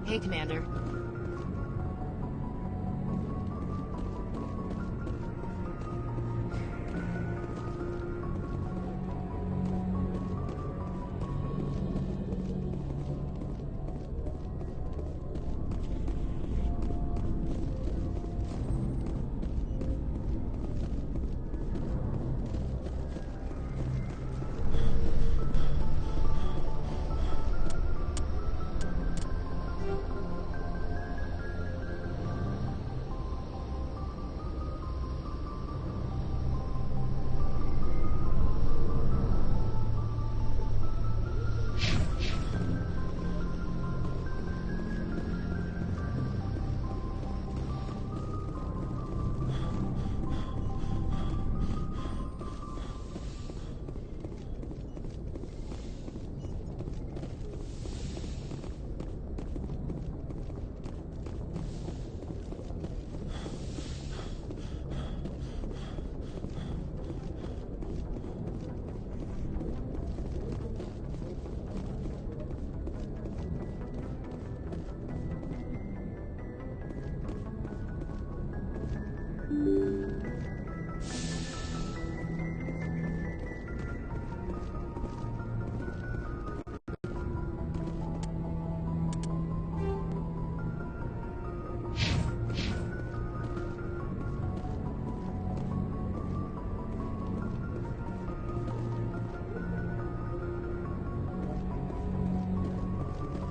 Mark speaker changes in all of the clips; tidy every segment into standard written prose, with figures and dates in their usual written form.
Speaker 1: Hey, Commander.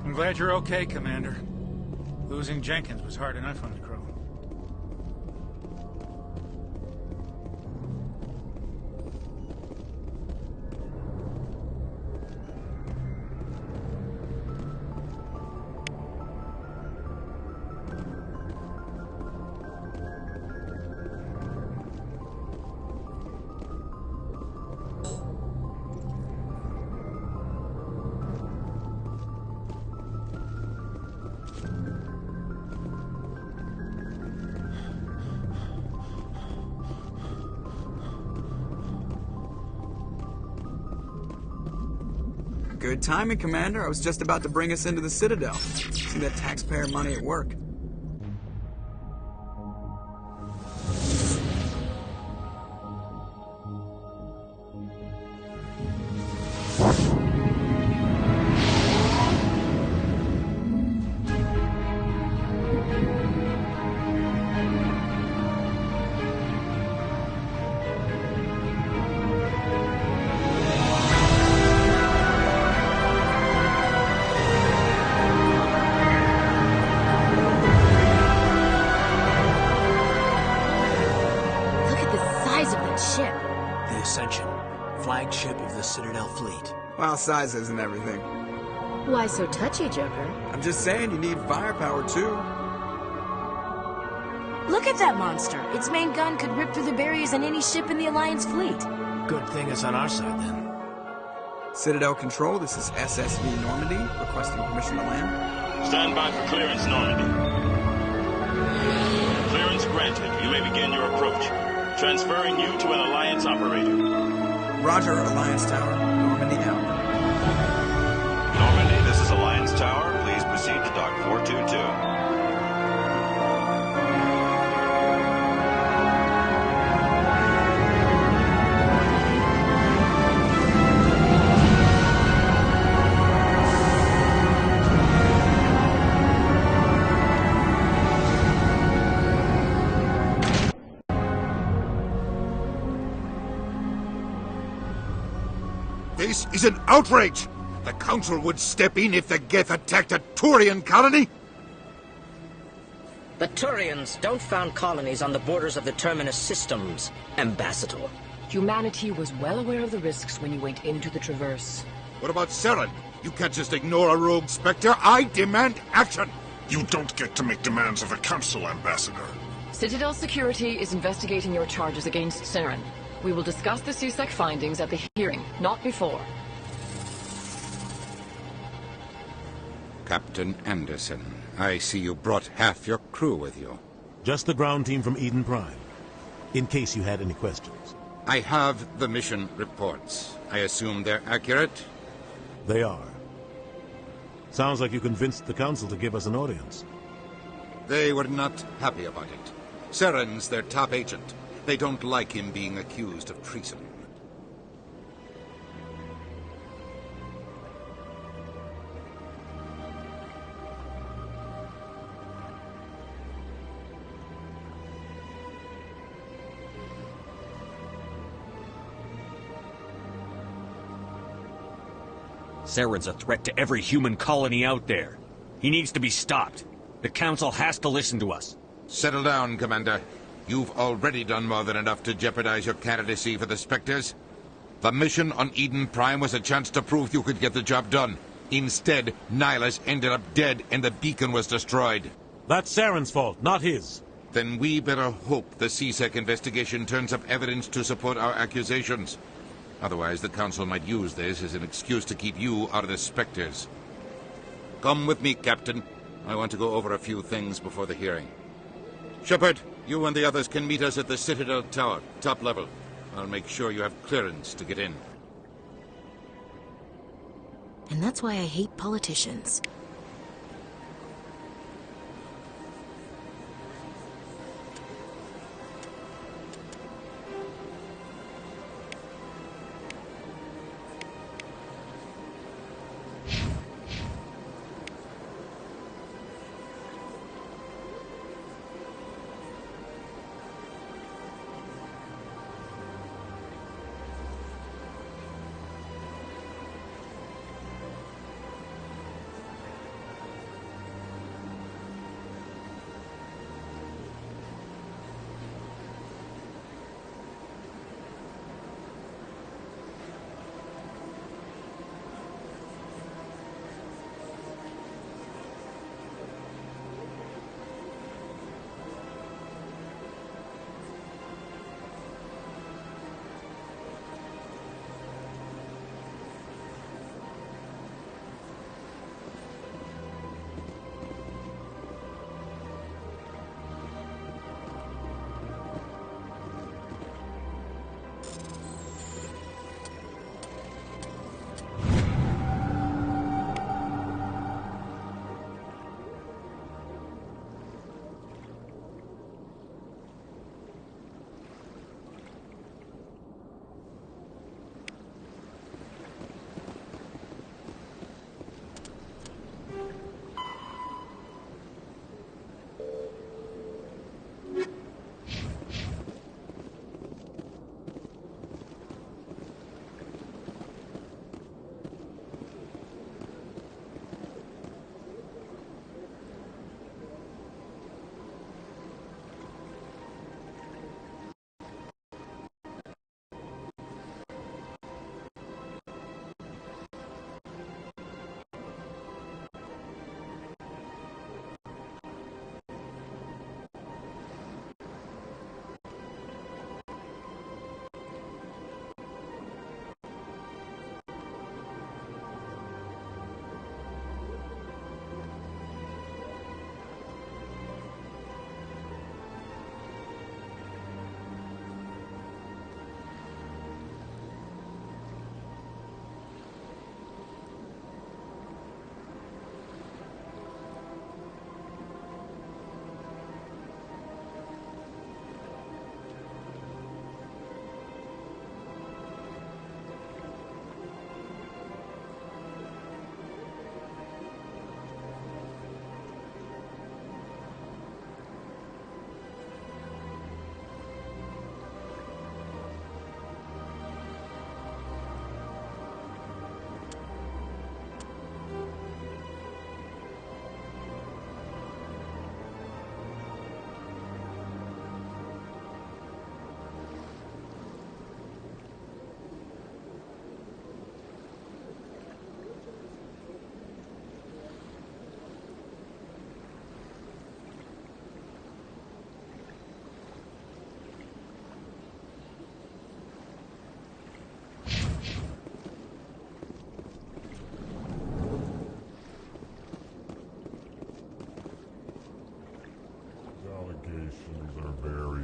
Speaker 2: I'm glad you're okay, Commander. Losing Jenkins was hard enough on the crew.
Speaker 3: Good timing, Commander. I was just about to bring us into the Citadel. See that taxpayer money at work.
Speaker 4: Flagship of the Citadel fleet.
Speaker 3: Well, size isn't everything.
Speaker 1: Why so touchy, Joker?
Speaker 3: I'm just saying you need firepower, too.
Speaker 1: Look at that monster. Its main gun could rip through the barriers in any ship in the Alliance fleet.
Speaker 4: Good thing it's on our side, then.
Speaker 3: Citadel Control, this is SSV Normandy, requesting permission to land.
Speaker 5: Stand by for clearance, Normandy. Clearance granted. You may begin your approach. Transferring you to an Alliance operator.
Speaker 3: Roger, Alliance Tower. Normandy out.
Speaker 5: Normandy, this is Alliance Tower. Please proceed to Dock 422.
Speaker 6: This is an outrage! The Council would step in if the Geth attacked a Turian colony?
Speaker 7: The Turians don't found colonies on the borders of the Terminus systems, Ambassador.
Speaker 8: Humanity was well aware of the risks when you went into the Traverse.
Speaker 6: What about Saren? You can't just ignore a rogue Spectre. I demand action!
Speaker 9: You don't get to make demands of the Council, Ambassador.
Speaker 8: Citadel Security is investigating your charges against Saren. We will discuss the CSEC findings at the hearing, not before.
Speaker 10: Captain Anderson, I see you brought half your crew with you.
Speaker 11: Just the ground team from Eden Prime, in case you had any questions.
Speaker 10: I have the mission reports. I assume they're accurate?
Speaker 11: They are. Sounds like you convinced the Council to give us an audience.
Speaker 10: They were not happy about it. Saren's their top agent. They don't like him being accused of treason.
Speaker 12: Saren's a threat to every human colony out there. He needs to be stopped. The Council has to listen to us.
Speaker 10: Settle down, Commander. You've already done more than enough to jeopardize your candidacy for the Spectres. The mission on Eden Prime was a chance to prove you could get the job done. Instead, Nihilus ended up dead and the beacon was destroyed.
Speaker 11: That's Saren's fault, not his.
Speaker 10: Then we better hope the CSEC investigation turns up evidence to support our accusations. Otherwise, the Council might use this as an excuse to keep you out of the Spectres. Come with me, Captain. I want to go over a few things before the hearing. Shepard, you and the others can meet us at the Citadel Tower, top level. I'll make sure you have clearance to get in.
Speaker 1: And that's why I hate politicians.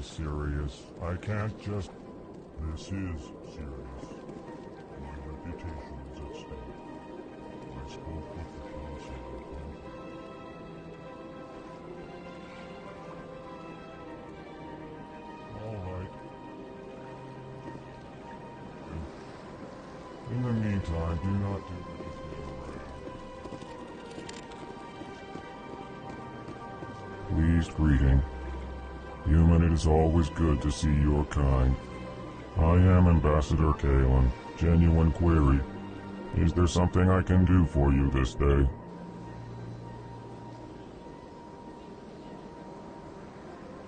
Speaker 9: Serious. I can't just... This is serious. My reputation is at stake. I spoke with the council. pleased greeting. Human, it is always good to see your kind. I am Ambassador Kalen. Genuine query. Is there something I can do for you this day?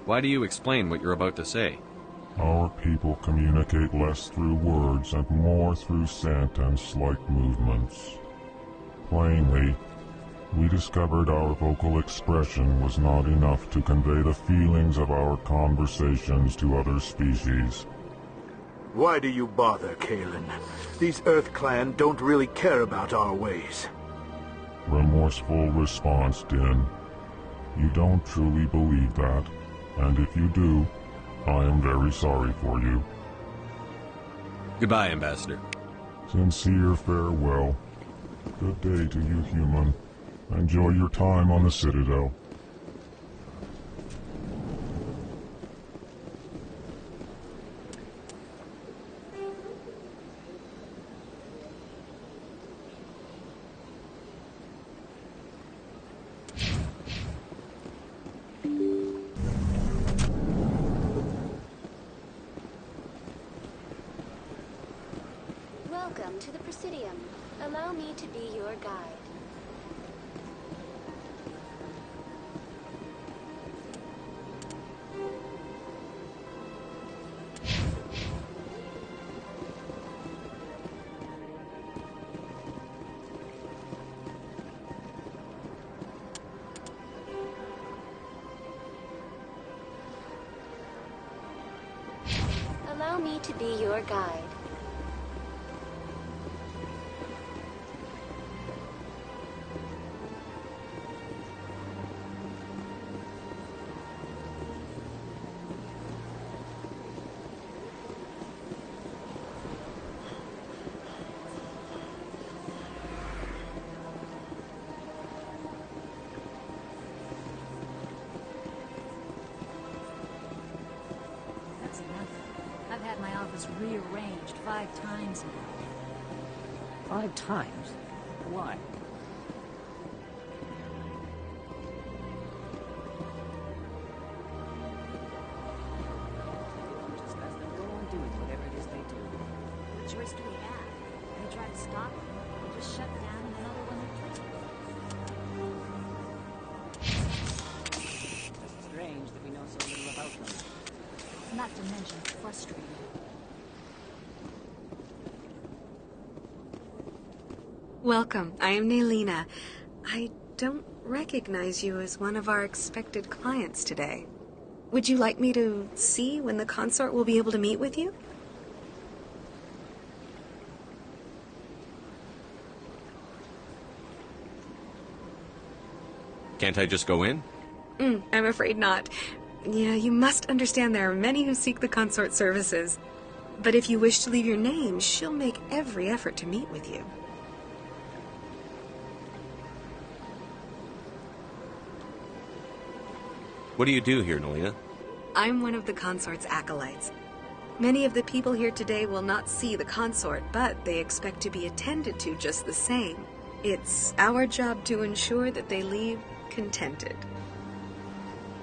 Speaker 12: Why do you explain what you're about to say?
Speaker 9: Our people communicate less through words and more through scent and slight movements. Plainly, we discovered our vocal expression was not enough to convey the feelings of our conversations to other species.
Speaker 13: Why do you bother, Kalen? These Earth Clan don't really care about our ways.
Speaker 9: Remorseful response, Din. You don't truly believe that, and if you do, I am very sorry for you.
Speaker 12: Goodbye, Ambassador.
Speaker 9: Sincere farewell. Good day to you, human. Enjoy your time on the Citadel.
Speaker 14: Welcome to the Presidium. Allow me to be your guide. Allow me to be your guide.
Speaker 1: That's enough. I've had my office rearranged 5 times now.
Speaker 7: 5 times? Why?
Speaker 1: Just let them go on doing whatever it is they do. What choice do we have? They try to stop it, they just shut down another one they play.
Speaker 7: It's strange that we know so little about them.
Speaker 1: Not to mention frustrating.
Speaker 15: Welcome. I am Naylina. I don't recognize you as one of our expected clients today. Would you like me to see when the consort will be able to meet with you?
Speaker 12: Can't I just go in?
Speaker 15: I'm afraid not. Yeah, you must understand there are many who seek the consort services. But if you wish to leave your name, she'll make every effort to meet with you.
Speaker 12: What do you do here, Naylina?
Speaker 15: I'm one of the consort's acolytes. Many of the people here today will not see the consort, but they expect to be attended to just the same. It's our job to ensure that they leave contented.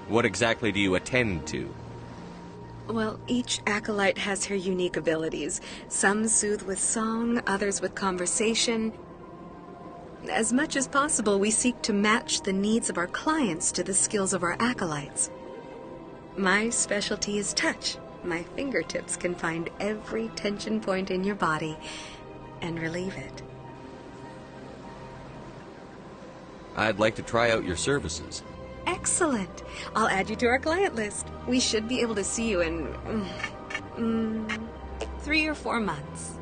Speaker 12: What exactly do you attend to?
Speaker 15: Well, each acolyte has her unique abilities. Some soothe with song, others with conversation. As much as possible, we seek to match the needs of our clients to the skills of our acolytes. My specialty is touch. My fingertips can find every tension point in your body and relieve it.
Speaker 12: I'd like to try out your services.
Speaker 15: Excellent. I'll add you to our client list. We should be able to see you in 3 or 4 months.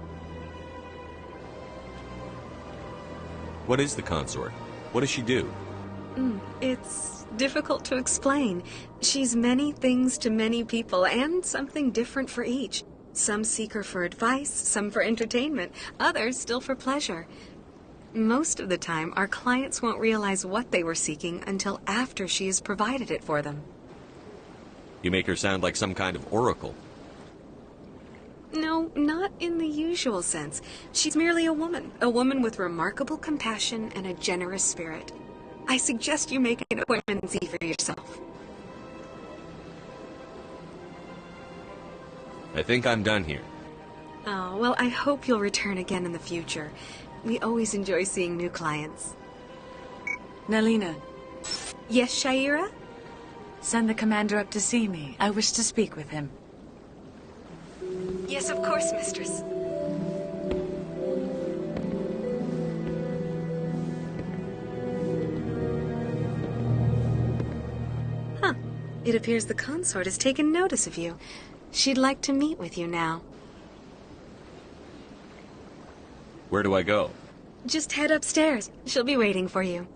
Speaker 12: What is the consort? What does she do?
Speaker 15: It's difficult to explain. She's many things to many people, and something different for each. Some seek her for advice, some for entertainment, others still for pleasure. Most of the time, our clients won't realize what they were seeking until after she has provided it for them.
Speaker 12: You make her sound like some kind of oracle.
Speaker 15: No, not in the usual sense. She's merely a woman with remarkable compassion and a generous spirit. I suggest you make an appointment and see for yourself.
Speaker 12: I think I'm done here.
Speaker 15: Oh, well, I hope you'll return again in the future. We always enjoy seeing new clients.
Speaker 16: Nalina.
Speaker 15: Yes, Shaira?
Speaker 16: Send the commander up to see me. I wish to speak with him.
Speaker 15: Yes, of course, mistress. Huh. It appears the consort has taken notice of you. She'd like to meet with you now.
Speaker 12: Where do I go?
Speaker 15: Just head upstairs. She'll be waiting for you.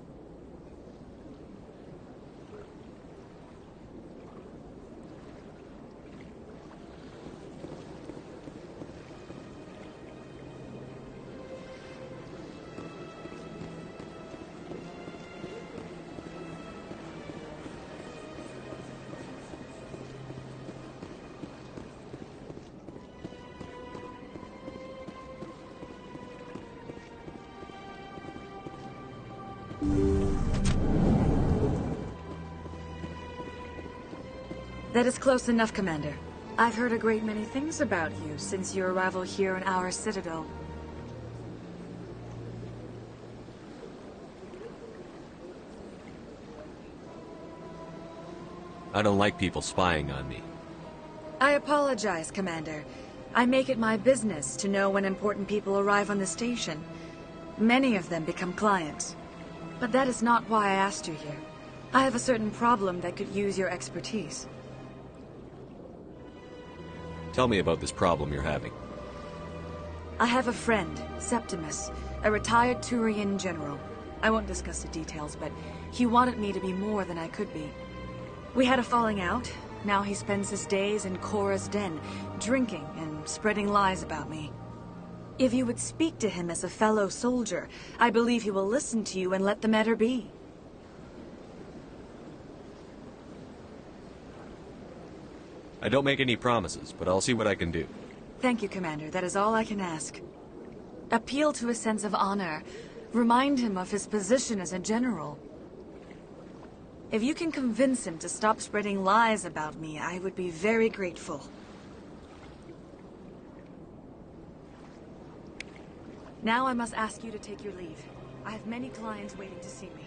Speaker 16: That is close enough, Commander. I've heard a great many things about you since your arrival here in our Citadel.
Speaker 12: I don't like people spying on me.
Speaker 16: I apologize, Commander. I make it my business to know when important people arrive on the station. Many of them become clients. But that is not why I asked you here. I have a certain problem that could use your expertise.
Speaker 12: Tell me about this problem you're having.
Speaker 16: I have a friend, Septimus, a retired Turian general. I won't discuss the details, but he wanted me to be more than I could be. We had a falling out. Now he spends his days in Cora's den, drinking and spreading lies about me. If you would speak to him as a fellow soldier, I believe he will listen to you and let the matter be.
Speaker 12: I don't make any promises, but I'll see what I can do.
Speaker 16: Thank you, Commander. That is all I can ask. Appeal to his sense of honor. Remind him of his position as a general. If you can convince him to stop spreading lies about me, I would be very grateful. Now I must ask you to take your leave. I have many clients waiting to see me.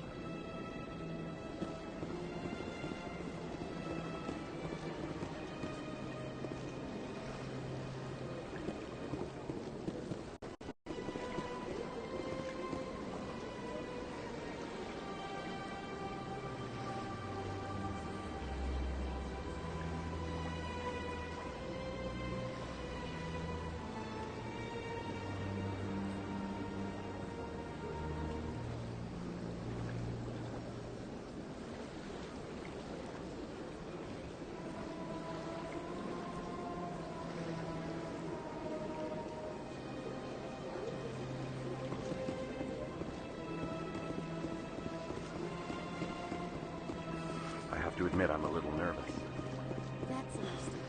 Speaker 17: I have to admit I'm a little nervous.
Speaker 14: That's understandable.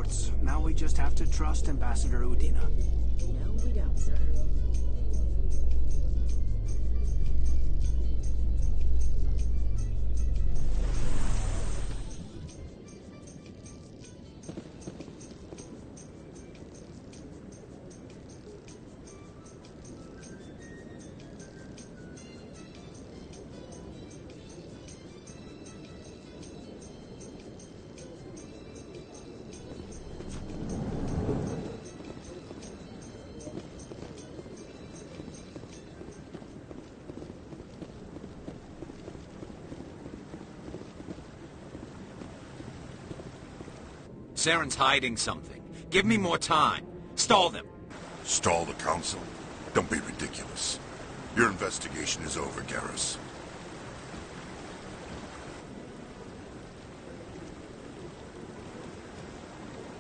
Speaker 18: reports. Now we just have to trust Ambassador Udina.
Speaker 1: No, we don't, sir.
Speaker 19: Saren's hiding something. Give me more time. Stall them.
Speaker 6: Stall the Council? Don't be ridiculous. Your investigation is over, Garrus.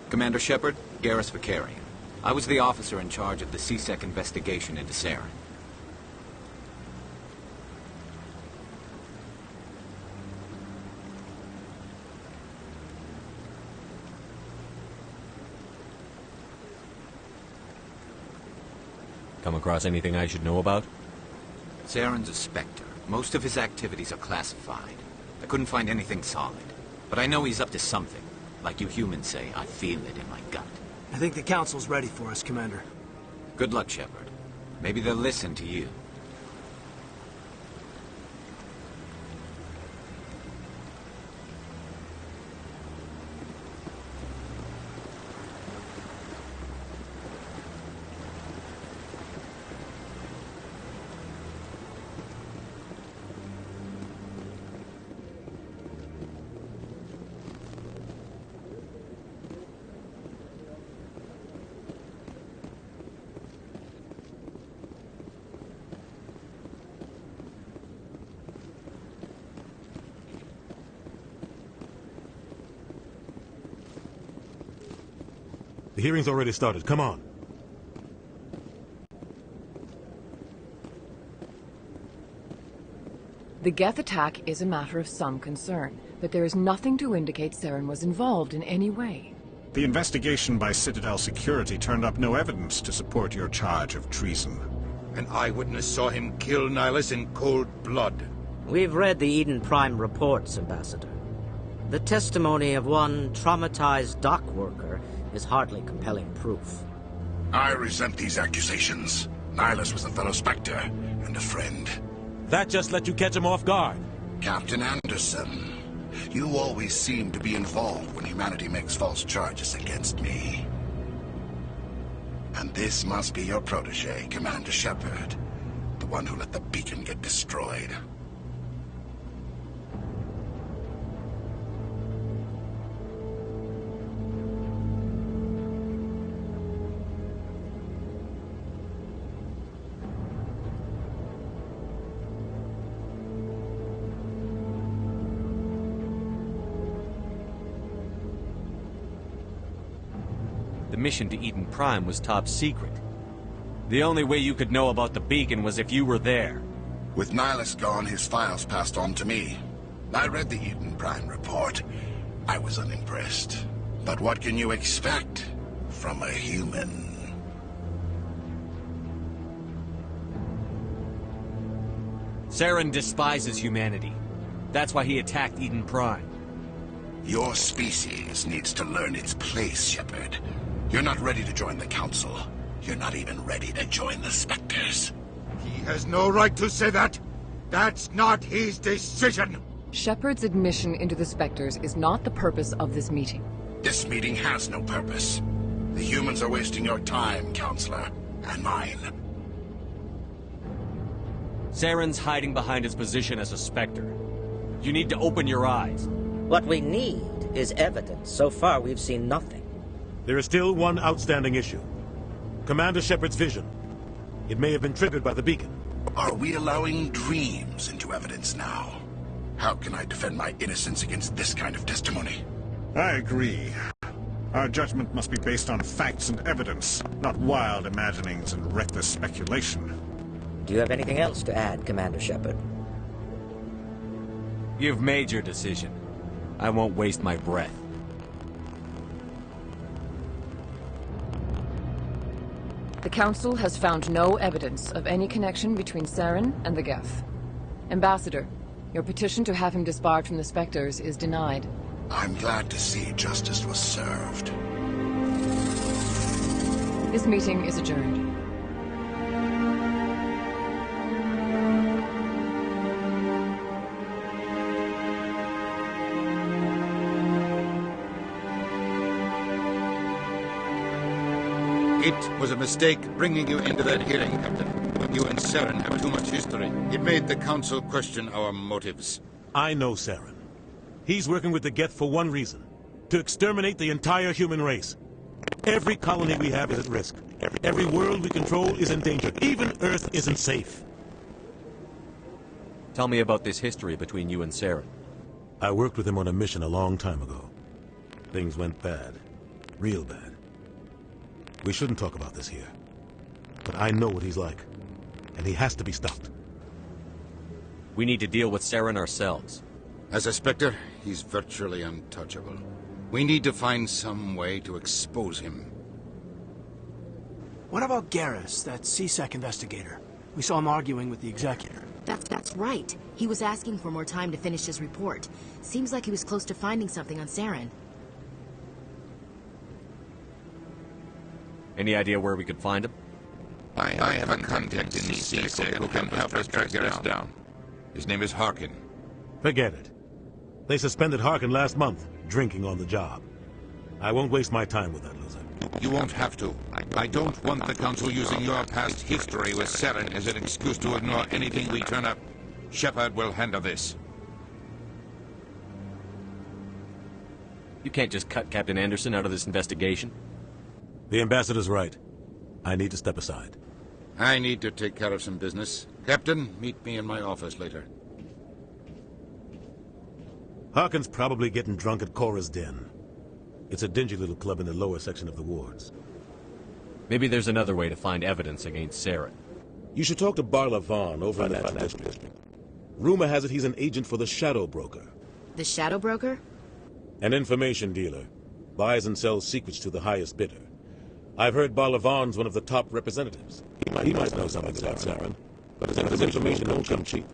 Speaker 19: Commander Shepard, Garrus Vicarian. I was the officer in charge of the CSEC investigation into Saren.
Speaker 12: Come across anything I should know about?
Speaker 19: Saren's a Spectre. Most of his activities are classified. I couldn't find anything solid. But I know he's up to something. Like you humans say, I feel it in my gut.
Speaker 18: I think the Council's ready for us, Commander.
Speaker 19: Good luck, Shepard. Maybe they'll listen to you.
Speaker 11: The hearing's already started. Come on.
Speaker 8: The Geth attack is a matter of some concern, but there is nothing to indicate Saren was involved in any way.
Speaker 2: The investigation by Citadel security turned up no evidence to support your charge of treason.
Speaker 6: An eyewitness saw him kill Nihilus in cold blood.
Speaker 7: We've read the Eden Prime reports, Ambassador. The testimony of one traumatized dock worker is hardly compelling proof.
Speaker 6: I resent these accusations. Nihilus was a fellow Spectre and a friend.
Speaker 11: That just let you catch him off guard.
Speaker 6: Captain Anderson, you always seem to be involved when humanity makes false charges against me. And this must be your protege, Commander Shepard, the one who let the beacon get destroyed.
Speaker 12: The mission to Eden Prime was top secret. The only way you could know about the beacon was if you were there.
Speaker 6: With Nihilus gone, his files passed on to me. I read the Eden Prime report. I was unimpressed. But what can you expect from a human?
Speaker 12: Saren despises humanity. That's why he attacked Eden Prime.
Speaker 6: Your species needs to learn its place, Shepard. You're not ready to join the Council. You're not even ready to join the Spectres. He has no right to say that. That's not his decision.
Speaker 8: Shepard's admission into the Spectres is not the purpose of this meeting.
Speaker 6: This meeting has no purpose. The humans are wasting your time, Counselor, and mine.
Speaker 12: Saren's hiding behind his position as a Spectre. You need to open your eyes.
Speaker 7: What we need is evidence. So far, we've seen nothing.
Speaker 11: There is still one outstanding issue. Commander Shepard's vision. It may have been triggered by the beacon.
Speaker 6: Are we allowing dreams into evidence now? How can I defend my innocence against this kind of testimony?
Speaker 2: I agree. Our judgment must be based on facts and evidence, not wild imaginings and reckless speculation.
Speaker 7: Do you have anything else to add, Commander Shepard?
Speaker 12: You've made your decision. I won't waste my breath.
Speaker 8: The Council has found no evidence of any connection between Saren and the Geth. Ambassador, your petition to have him disbarred from the Spectres is denied.
Speaker 6: I'm glad to see justice was served.
Speaker 8: This meeting is adjourned.
Speaker 10: It was a mistake bringing you into that hearing, Captain. You and Saren have too much history. It made the Council question our motives.
Speaker 11: I know Saren. He's working with the Geth for one reason: to exterminate the entire human race. Every colony we have is at risk. Every world we control is in danger. Even Earth isn't safe.
Speaker 12: Tell me about this history between you and Saren.
Speaker 11: I worked with him on a mission a long time ago. Things went bad. Real bad. We shouldn't talk about this here. But I know what he's like. And he has to be stopped.
Speaker 12: We need to deal with Saren ourselves.
Speaker 10: As a Spectre, he's virtually untouchable. We need to find some way to expose him.
Speaker 18: What about Garrus, that CSEC investigator? We saw him arguing with the Executor.
Speaker 1: That's right. He was asking for more time to finish his report. Seems like he was close to finding something on Saren.
Speaker 12: Any idea where we could find him?
Speaker 10: I have a contact in CSEC who can help us track Garrus down. His name is Harkin.
Speaker 11: Forget it. They suspended Harkin last month, drinking on the job. I won't waste my time with that loser.
Speaker 10: You won't have to. I don't want the Council using your past history with Saren as an excuse to ignore anything we turn up. Shepard will handle this.
Speaker 12: You can't just cut Captain Anderson out of this investigation.
Speaker 11: The Ambassador's right. I need to step aside.
Speaker 10: I need to take care of some business. Captain, meet me in my office later.
Speaker 11: Harkin's probably getting drunk at Cora's Den. It's a dingy little club in the lower section of the wards.
Speaker 12: Maybe there's another way to find evidence against Saren.
Speaker 11: You should talk to Barla Vaughn over in that district. Rumor has it he's an agent for the Shadow Broker.
Speaker 1: The Shadow Broker?
Speaker 11: An information dealer. Buys and sells secrets to the highest bidder. I've heard Barla Vaughn's one of the top representatives. He might know something about Saren, but his information don't come cheap.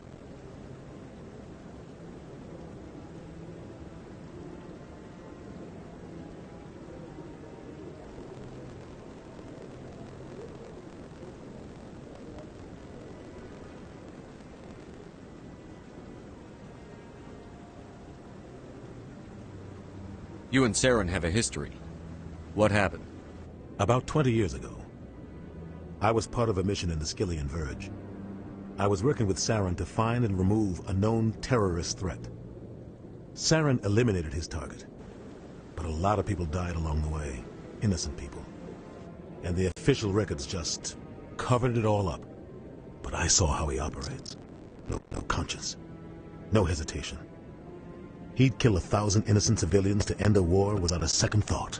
Speaker 12: You and Saren have a history. What happened?
Speaker 11: About 20 years ago, I was part of a mission in the Skillian Verge. I was working with Saren to find and remove a known terrorist threat. Saren eliminated his target, but a lot of people died along the way, innocent people. And the official records just covered it all up. But I saw how he operates. No conscience, no hesitation. He'd kill 1,000 innocent civilians to end a war without a second thought.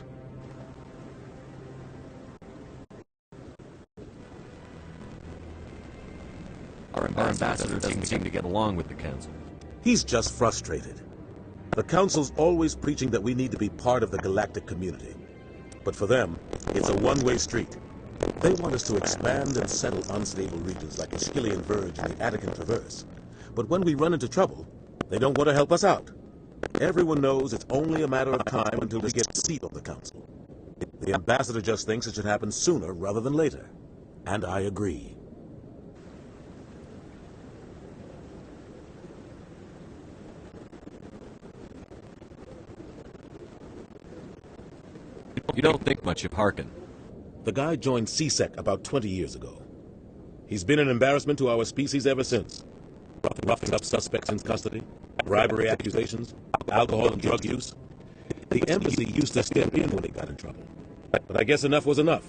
Speaker 12: Our ambassador doesn't seem to get along with the Council.
Speaker 11: He's just frustrated. The Council's always preaching that we need to be part of the galactic community. But for them, it's a one-way street. They want us to expand and settle unstable regions like the Skillian Verge and the Attican Traverse. But when we run into trouble, they don't want to help us out. Everyone knows it's only a matter of time until we get a seat on the Council. The ambassador just thinks it should happen sooner rather than later. And I agree.
Speaker 12: You don't think much of Harkin.
Speaker 11: The guy joined CSEC about 20 years ago. He's been an embarrassment to our species ever since. Roughing up suspects in custody, bribery accusations, alcohol and drug use. The embassy used to step in when he got in trouble. But I guess enough was enough.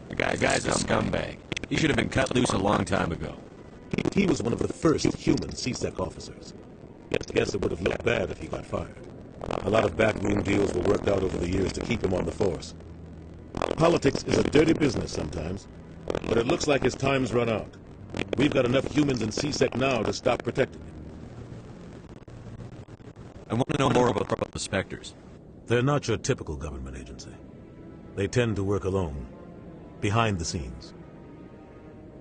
Speaker 12: The guy's a scumbag. He should have been cut loose a long time ago.
Speaker 11: He was one of the first human CSEC officers. Guess it would have looked bad if he got fired. A lot of backroom deals were worked out over the years to keep him on the force. Politics is a dirty business sometimes, but it looks like his time's run out. We've got enough humans in CSEC now to stop protecting him.
Speaker 12: I want to know more about the Spectres.
Speaker 11: They're not your typical government agency. They tend to work alone, behind the scenes.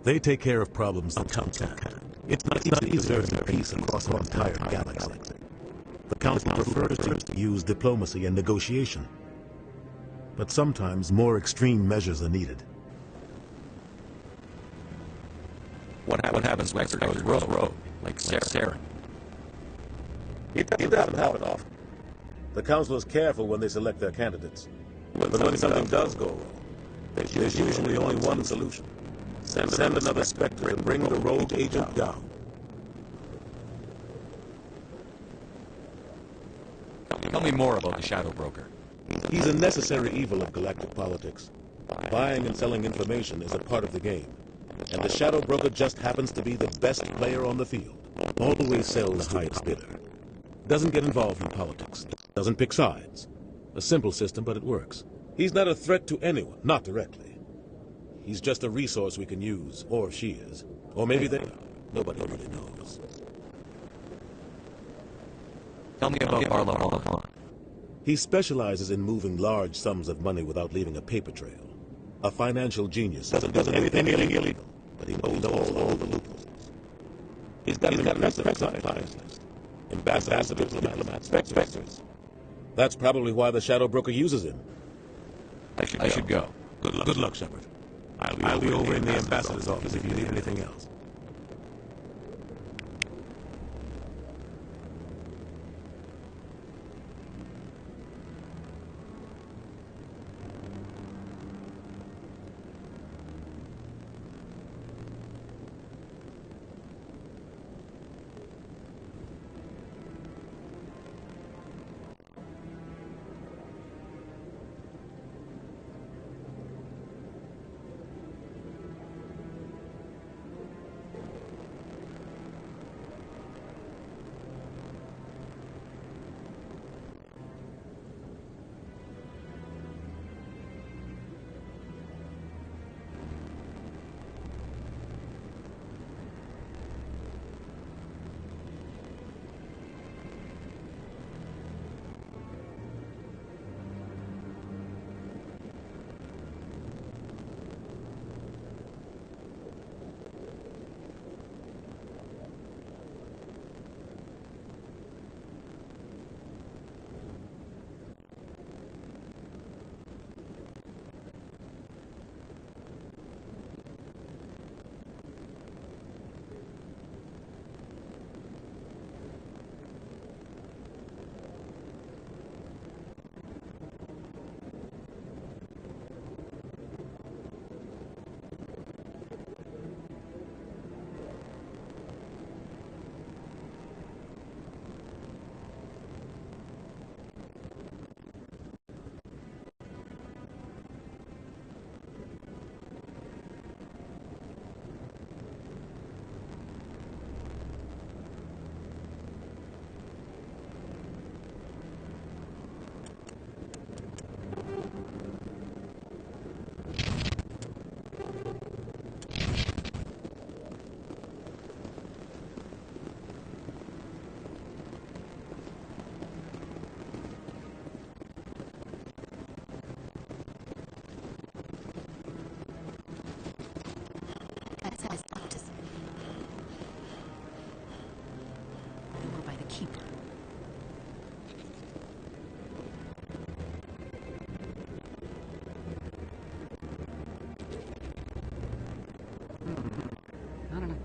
Speaker 11: They take care of problems that council can. It's not easy to earn peace across our entire galaxy. The council prefers to use diplomacy and negotiation. But sometimes more extreme measures are needed.
Speaker 12: What happens when Spectre goes rogue, like Saren?
Speaker 11: It doesn't happen often. The council is careful when they select their candidates. But when something does go wrong, there's usually only one solution. Send another Spectre and bring the rogue agent down.
Speaker 12: Tell me more about the Shadow Broker.
Speaker 11: He's a necessary evil of galactic politics. Buying and selling information is a part of the game. And the Shadow Broker just happens to be the best player on the field. Always sells the highest bidder. Doesn't get involved in politics. Doesn't pick sides. A simple system, but it works. He's not a threat to anyone, not directly. He's just a resource we can use, or she is. Or maybe they are. Nobody really knows.
Speaker 12: Tell me about Barlow.
Speaker 11: He specializes in moving large sums of money without leaving a paper trail. A financial genius. Doesn't do anything illegal, but he knows all the loopholes. He's got an impressive clients list. Ambassadors, diplomats, specters. That's probably why the Shadow Broker uses him.
Speaker 12: I should go.
Speaker 11: Good luck, Shepard. I'll be over in the ambassador's office if you need anything else.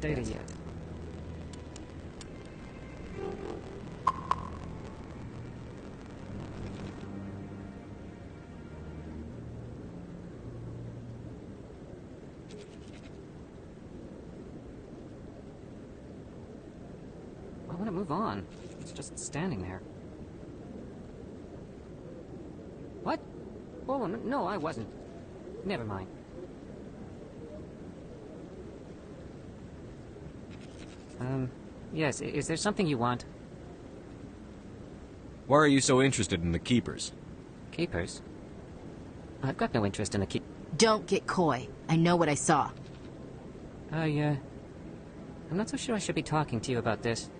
Speaker 20: Data yet. I want to move on. It's just standing there. What? Oh, no, I wasn't. Never mind. Yes, is there something you want?
Speaker 12: Why are you so interested in the Keepers?
Speaker 20: Keepers? I've got no interest in the keep...
Speaker 21: Don't get coy. I know what I saw.
Speaker 20: I'm not so sure I should be talking to you about this.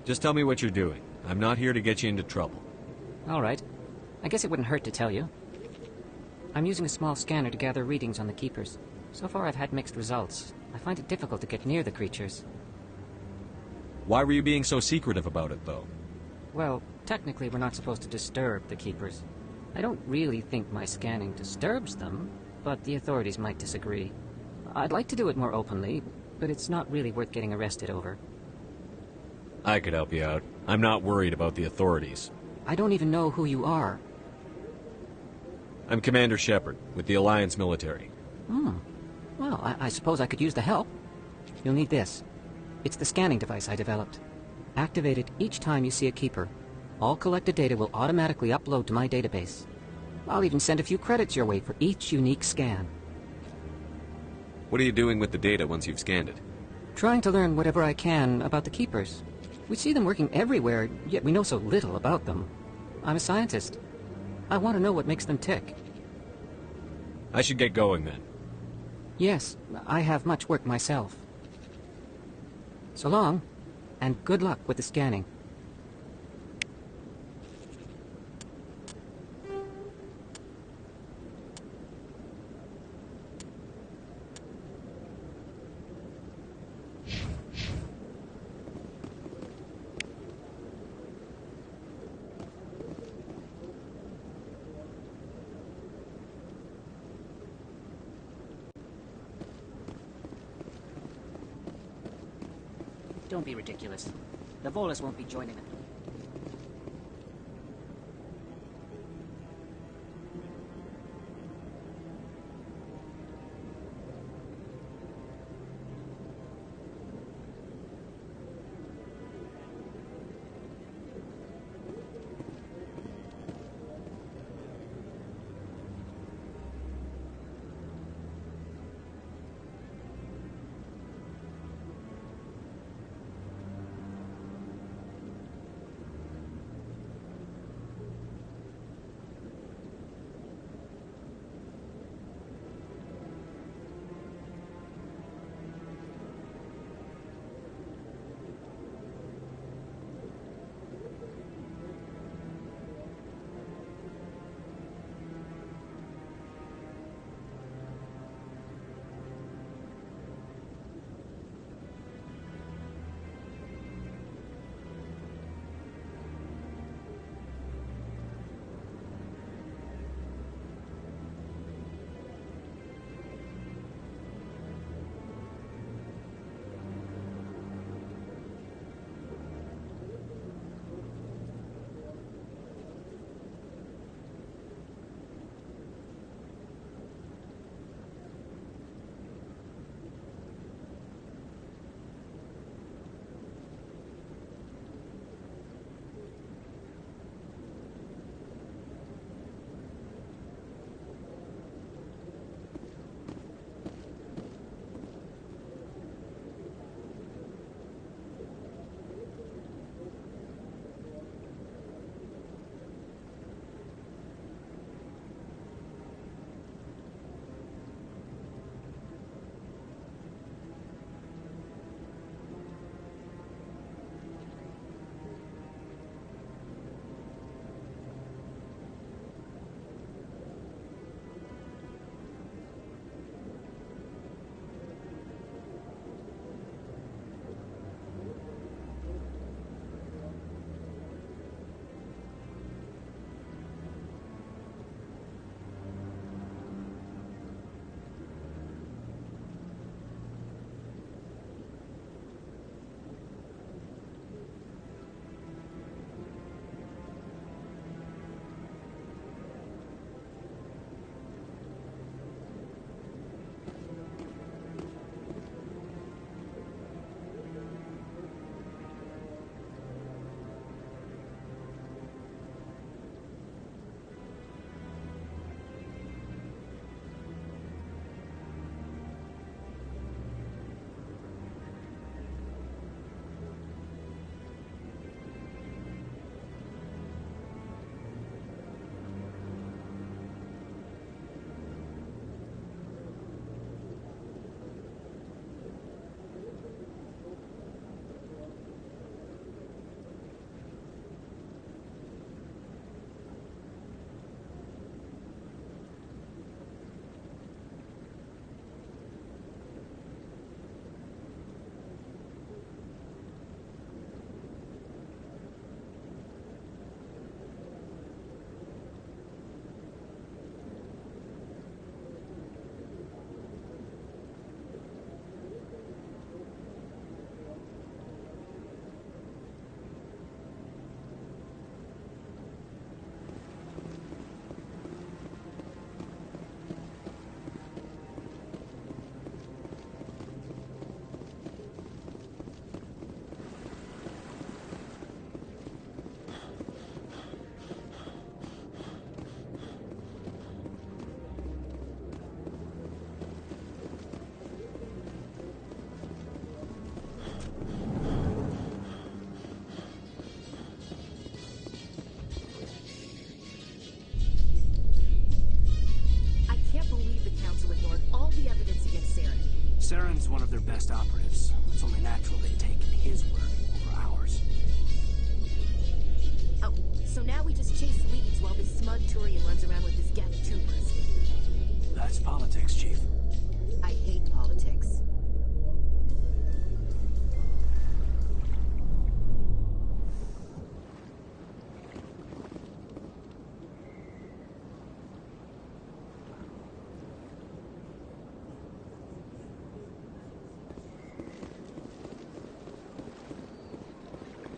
Speaker 12: Just tell me what you're doing. I'm not here to get you into trouble.
Speaker 20: Alright. I guess it wouldn't hurt to tell you. I'm using a small scanner to gather readings on the Keepers. So far I've had mixed results. I find it difficult to get near the creatures.
Speaker 12: Why were you being so secretive about it, though?
Speaker 20: Well, technically we're not supposed to disturb the Keepers. I don't really think my scanning disturbs them, but the authorities might disagree. I'd like to do it more openly, but it's not really worth getting arrested over.
Speaker 12: I could help you out. I'm not worried about the authorities.
Speaker 20: I don't even know who you are.
Speaker 12: I'm Commander Shepard, with the Alliance military.
Speaker 20: Well, I suppose I could use the help. You'll need this. It's the scanning device I developed. Activate it each time you see a Keeper. All collected data will automatically upload to my database. I'll even send a few credits your way for each unique scan.
Speaker 12: What are you doing with the data once you've scanned it?
Speaker 20: Trying to learn whatever I can about the Keepers. We see them working everywhere, yet we know so little about them. I'm a scientist. I want to know what makes them tick.
Speaker 12: I should get going then.
Speaker 20: Yes, I have much work myself. So long, and good luck with the scanning. Don't be ridiculous. The Volus won't be joining it.
Speaker 18: Saren's one of their best operatives. It's only natural they take his word over ours.
Speaker 1: Oh, so now we just chase leads while this smug Turian runs around with his gang of troopers.
Speaker 18: That's politics, Chief.
Speaker 1: I hate politics.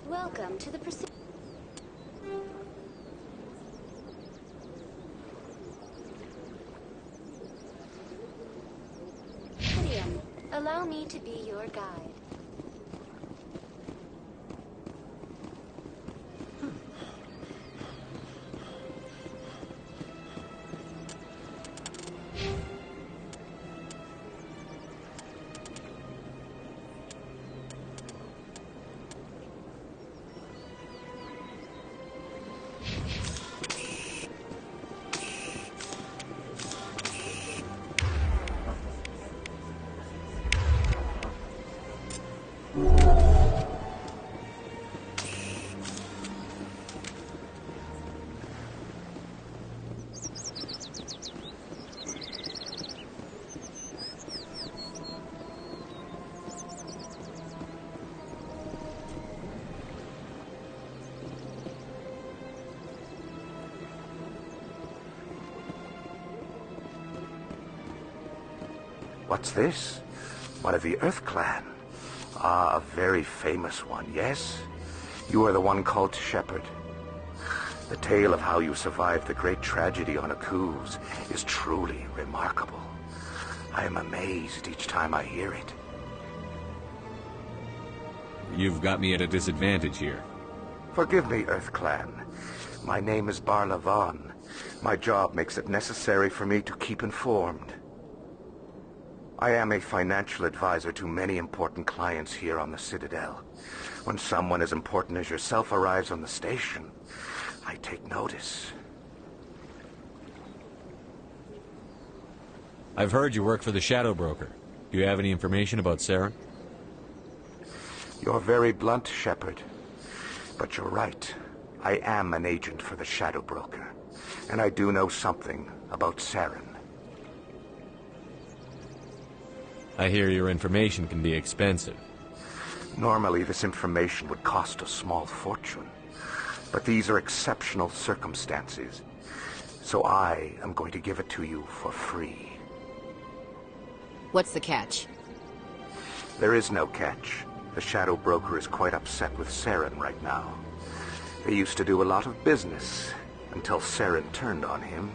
Speaker 14: Welcome to the Presidium. Allow me to be your guide.
Speaker 6: What's this? One of the Earth Clan. Ah, a very famous one, yes? You are the one called Shepard. The tale of how you survived the great tragedy on Akuz is truly remarkable. I am amazed each time I hear it.
Speaker 12: You've got me at a disadvantage here.
Speaker 6: Forgive me, Earth Clan. My name is Barla Vaughn. My job makes it necessary for me to keep informed. I am a financial advisor to many important clients here on the Citadel. When someone as important as yourself arrives on the station, I take notice.
Speaker 12: I've heard you work for the Shadow Broker. Do you have any information about Saren?
Speaker 6: You're very blunt, Shepard. But you're right. I am an agent for the Shadow Broker. And I do know something about Saren.
Speaker 12: I hear your information can be expensive.
Speaker 6: Normally, this information would cost a small fortune. But these are exceptional circumstances. So I am going to give it to you for free.
Speaker 21: What's the catch?
Speaker 6: There is no catch. The Shadow Broker is quite upset with Saren right now. They used to do a lot of business, until Saren turned on him.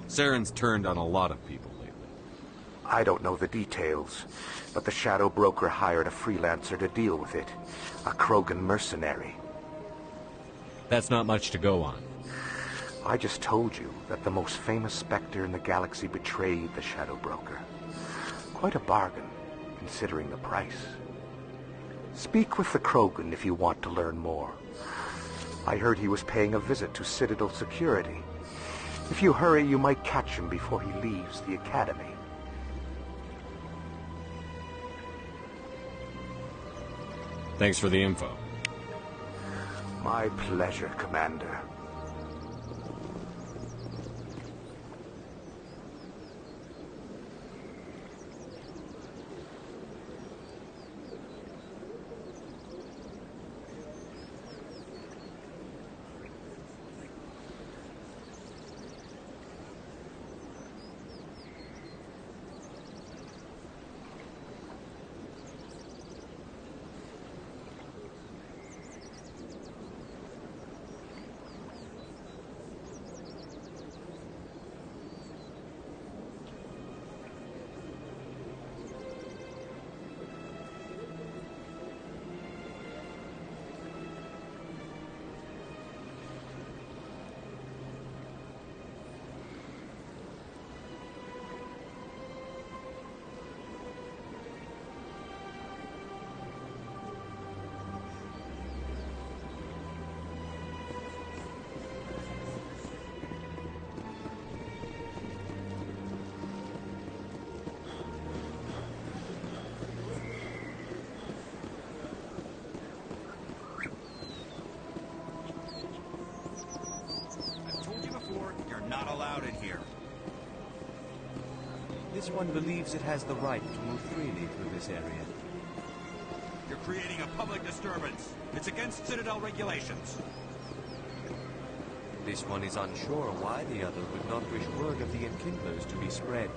Speaker 12: Saren's turned on a lot of people lately.
Speaker 6: I don't know the details, but the Shadow Broker hired a freelancer to deal with it. A Krogan mercenary.
Speaker 12: That's not much to go on.
Speaker 6: I just told you that the most famous Spectre in the galaxy betrayed the Shadow Broker. Quite a bargain, considering the price. Speak with the Krogan if you want to learn more. I heard he was paying a visit to Citadel security. If you hurry, you might catch him before he leaves the Academy.
Speaker 12: Thanks for the info.
Speaker 6: My pleasure, Commander.
Speaker 4: This one believes it has the right to move freely through this area.
Speaker 12: You're creating a public disturbance. It's against Citadel regulations.
Speaker 4: This one is unsure why the other would not wish word of the Enkindlers to be spread.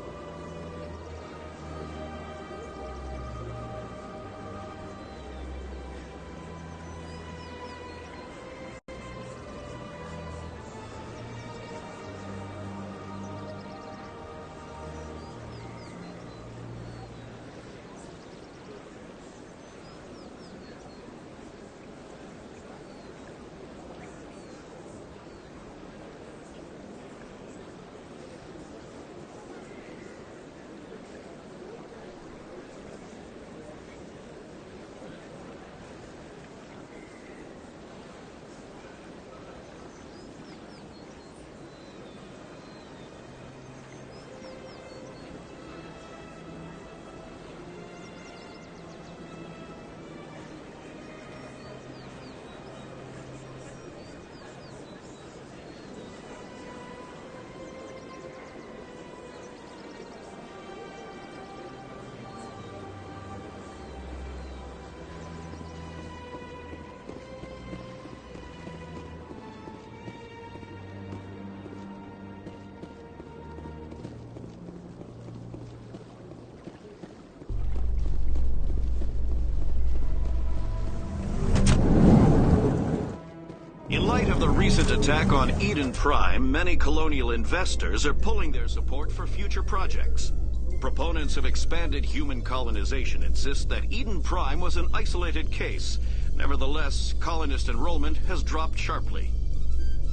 Speaker 22: In light of the recent attack on Eden Prime, many colonial investors are pulling their support for future projects. Proponents of expanded human colonization insist that Eden Prime was an isolated case. Nevertheless, colonist enrollment has dropped sharply.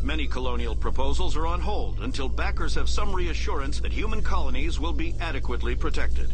Speaker 22: Many colonial proposals are on hold until backers have some reassurance that human colonies will be adequately protected.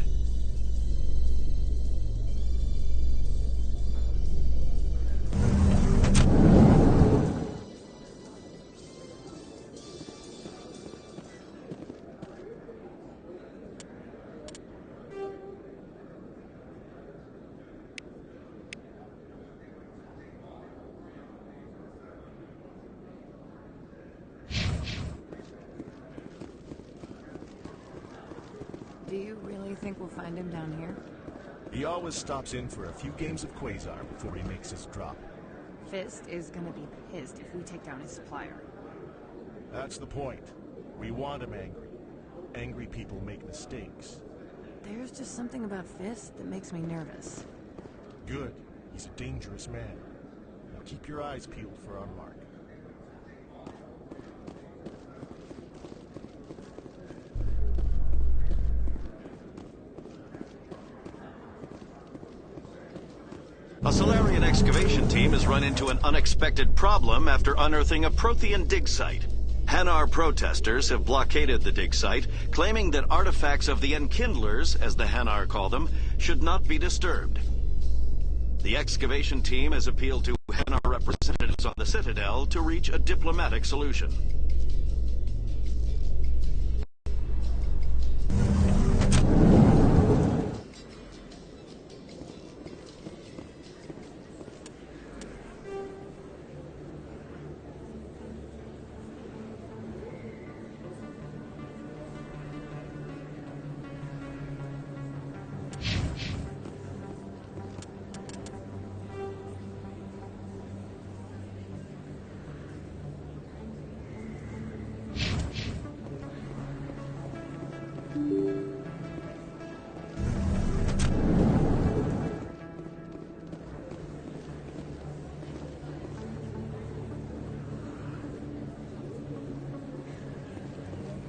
Speaker 16: Do you really think we'll find him down here?
Speaker 23: He always stops in for a few games of Quasar before he makes his drop.
Speaker 16: Fist is gonna be pissed if we take down his supplier.
Speaker 23: That's the point. We want him angry. Angry people make mistakes.
Speaker 16: There's just something about Fist that makes me nervous.
Speaker 23: Good. He's a dangerous man. Now keep your eyes peeled for our mark.
Speaker 22: A Solarian excavation team has run into an unexpected problem after unearthing a Prothean dig site. Hanar protesters have blockaded the dig site, claiming that artifacts of the Enkindlers, as the Hanar call them, should not be disturbed. The excavation team has appealed to Hanar representatives on the Citadel to reach a diplomatic solution.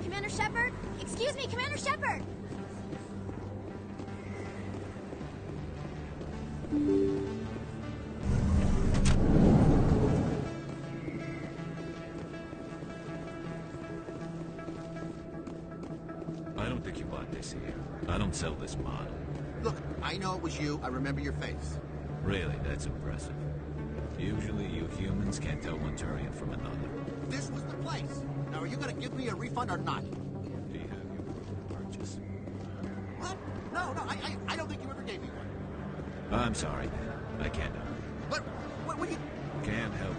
Speaker 1: Commander Shepard? Excuse me, Commander Shepard!
Speaker 19: I don't think you bought this here. I don't sell this model.
Speaker 24: Look, I know it was you. I remember your face.
Speaker 19: Really, that's impressive. Usually you humans can't tell one Turian from another.
Speaker 24: This was the place. Now, are you going to give me a refund or not?
Speaker 19: Do you have your proof of purchase?
Speaker 24: What? No, I don't think you ever gave me one.
Speaker 19: I'm sorry. I can't help you.
Speaker 24: But, what you...
Speaker 19: Can't help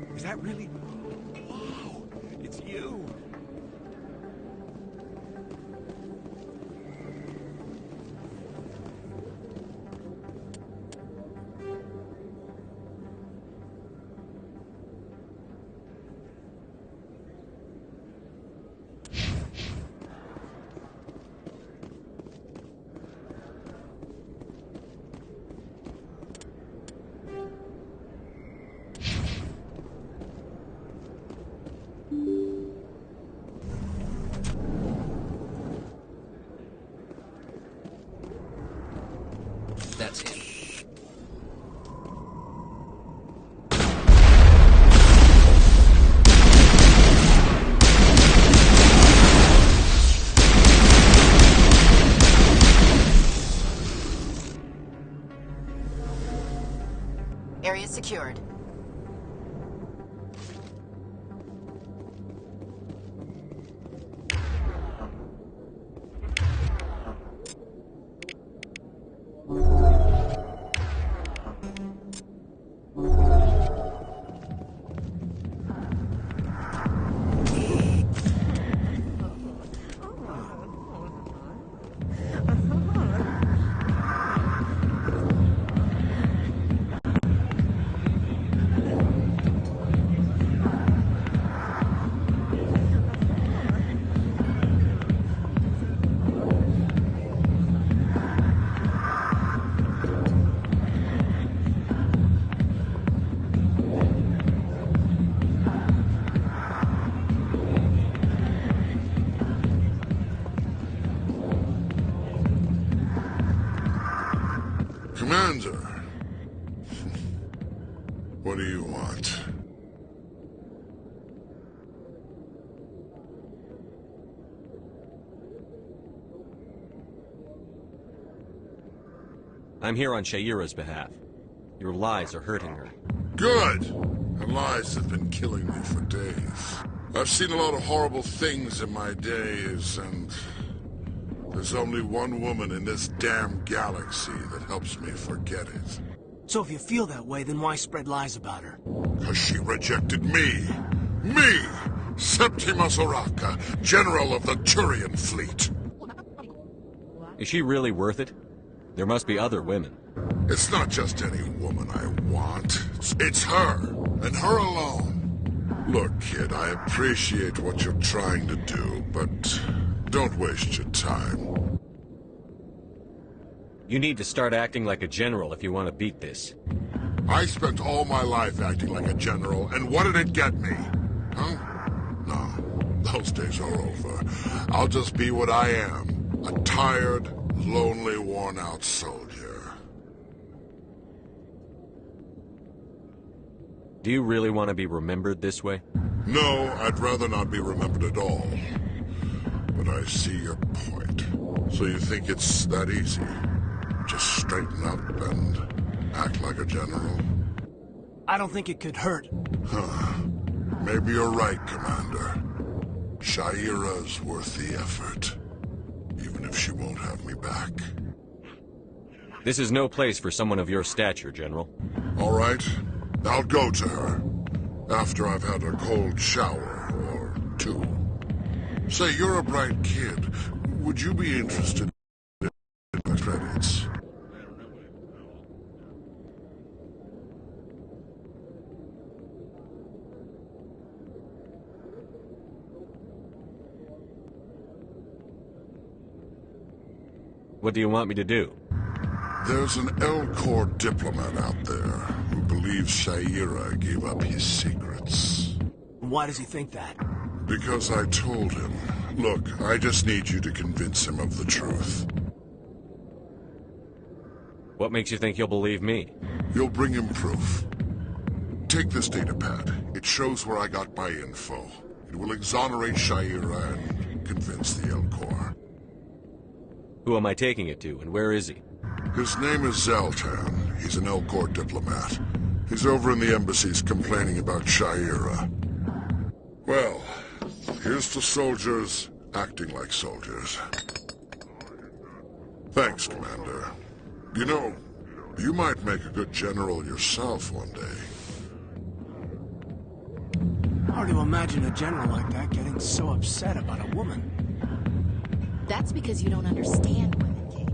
Speaker 19: you.
Speaker 12: Is that really...
Speaker 19: That's it.
Speaker 21: Area secured.
Speaker 6: Commander, what do you want?
Speaker 12: I'm here on Shaira's behalf. Your lies are hurting her.
Speaker 6: Good! Her lies have been killing me for days. I've seen a lot of horrible things in my days, and there's only one woman in this damn galaxy that helps me forget it.
Speaker 18: So if you feel that way, then why spread lies about her?
Speaker 6: 'Cause she rejected me! Me! Septimus Oraka, General of the Turian Fleet!
Speaker 12: Is she really worth it? There must be other women.
Speaker 6: It's not just any woman I want. It's her, and her alone. Look, kid, I appreciate what you're trying to do, but don't waste your time.
Speaker 12: You need to start acting like a general if you want to beat this.
Speaker 6: I spent all my life acting like a general, and what did it get me? Huh? No, those days are over. I'll just be what I am. A tired, lonely, worn-out soldier.
Speaker 12: Do you really want to be remembered this way?
Speaker 6: No, I'd rather not be remembered at all. But I see your point. So you think it's that easy? Just straighten up and act like a general?
Speaker 18: I don't think it could hurt.
Speaker 6: Huh. Maybe you're right, Commander. Shaira's worth the effort. Even if she won't have me back.
Speaker 12: This is no place for someone of your stature, General.
Speaker 6: All right. I'll go to her. After I've had a cold shower or two. Say, you're a bright kid. Would you be interested in the credits?
Speaker 12: What do you want me to do?
Speaker 6: There's an Elcor diplomat out there who believes Shaira gave up his secrets.
Speaker 18: Why does he think that?
Speaker 6: Because I told him. Look, I just need you to convince him of the truth.
Speaker 12: What makes you think he'll believe me?
Speaker 6: You'll bring him proof. Take this datapad. It shows where I got my info. It will exonerate Shaira and convince the Elcor.
Speaker 12: Who am I taking it to, and where is he?
Speaker 6: His name is Zaltan. He's an Elcor diplomat. He's over in the embassies complaining about Shaira. Well, here's to soldiers acting like soldiers. Thanks, Commander. You know, you might make a good general yourself one day.
Speaker 18: Hard to imagine a general like that getting so upset about a woman.
Speaker 21: That's because you don't understand women, King.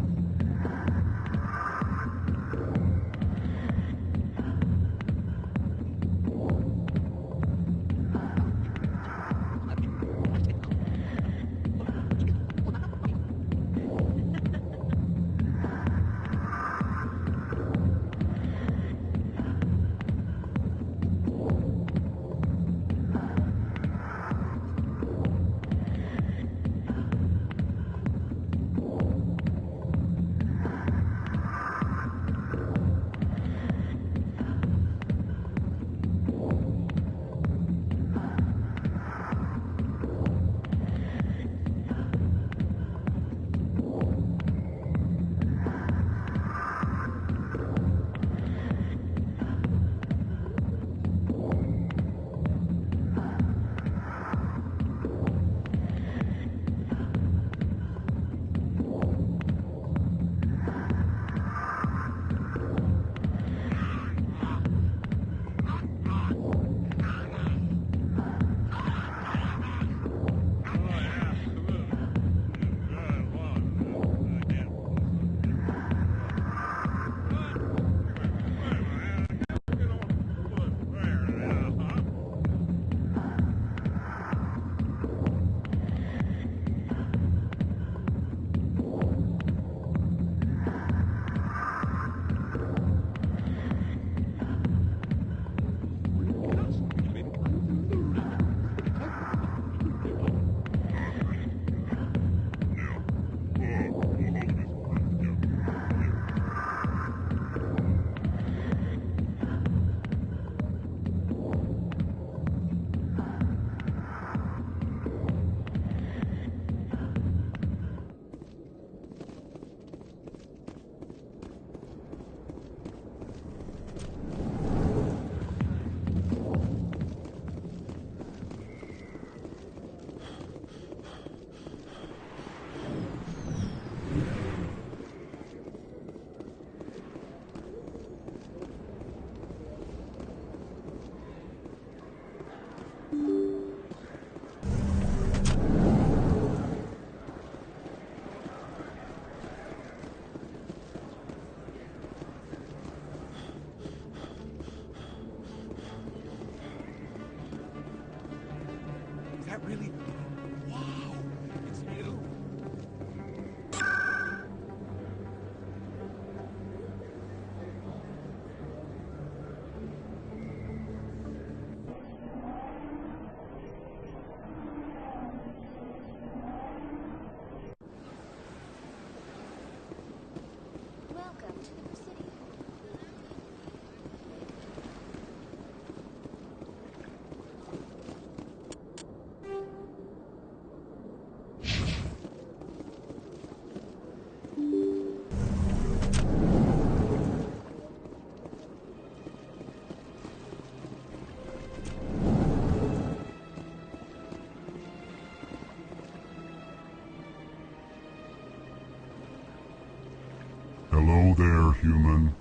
Speaker 3: Hello there, human.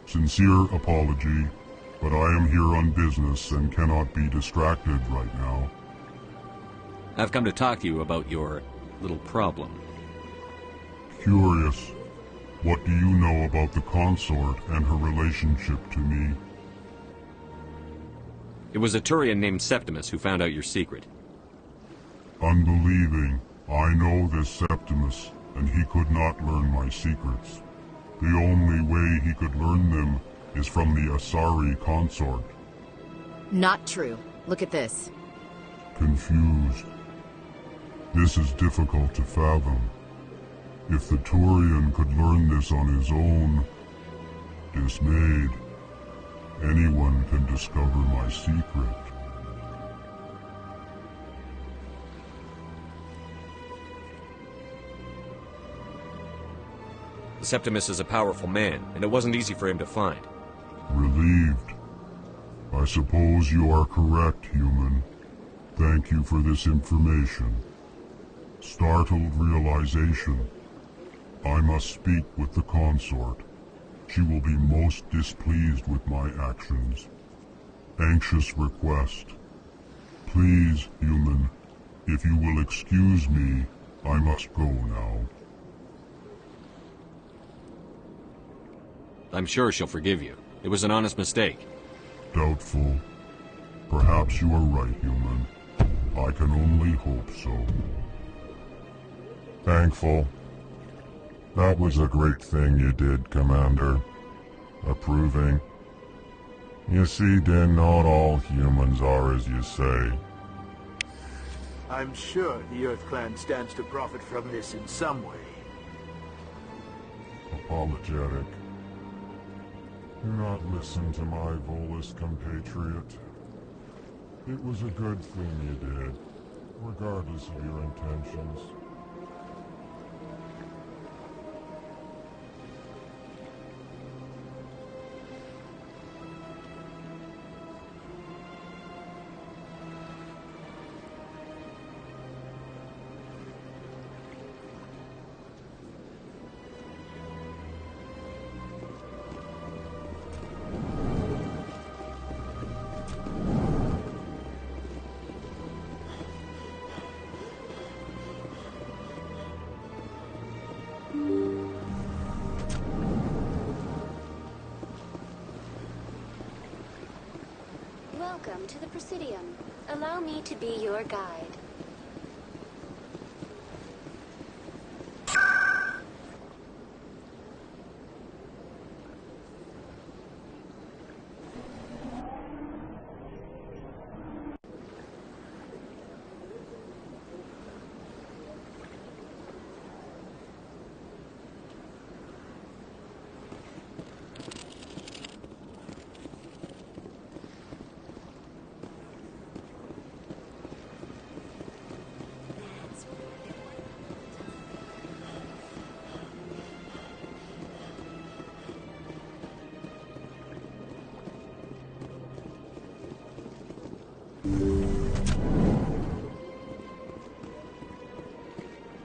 Speaker 3: Sincere apology, but I am here on business and cannot be distracted right now.
Speaker 12: I've come to talk to you about your little problem.
Speaker 3: Curious. What do you know about the consort and her relationship to me?
Speaker 12: It was a Turian named Septimus who found out your secret.
Speaker 3: Unbelieving. I know this Septimus, and he could not learn my secrets. The only way he could learn them is from the Asari consort.
Speaker 21: Not true. Look at this.
Speaker 3: Confused. This is difficult to fathom. If the Turian could learn this on his own, dismayed, anyone can discover my secret.
Speaker 12: Septimus is a powerful man, and it wasn't easy for him to find.
Speaker 3: Relieved. I suppose you are correct, human. Thank you for this information. Startled realization. I must speak with the consort. She will be most displeased with my actions. Anxious request. Please, human, if you will excuse me, I must go now.
Speaker 12: I'm sure she'll forgive you. It was an honest mistake.
Speaker 3: Doubtful. Perhaps you are right, human. I can only hope so. Thankful. That was a great thing you did, Commander. Approving. You see, Din, not all humans are as you say.
Speaker 5: I'm sure the Earth Clan stands to profit from this in some way.
Speaker 3: Apologetic. Do not listen to my Volus compatriot. It was a good thing you did, regardless of your intentions.
Speaker 14: Welcome to the Presidium. Allow me to be your guide.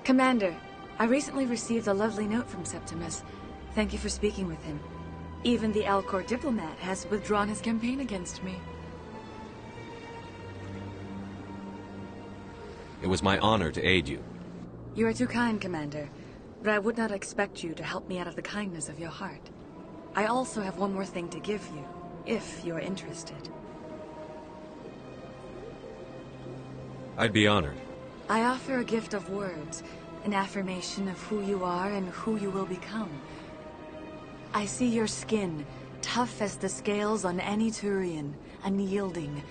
Speaker 16: Commander, I recently received a lovely note from Septimus. Thank you for speaking with him. Even the Alcor diplomat has withdrawn his campaign against me.
Speaker 12: It was my honor to aid you.
Speaker 16: You are too kind, Commander, but I would not expect you to help me out of the kindness of your heart. I also have one more thing to give you, if you are interested.
Speaker 12: I'd be honored.
Speaker 16: I offer a gift of words, an affirmation of who you are and who you will become. I see your skin, tough as the scales on any Turian, unyielding,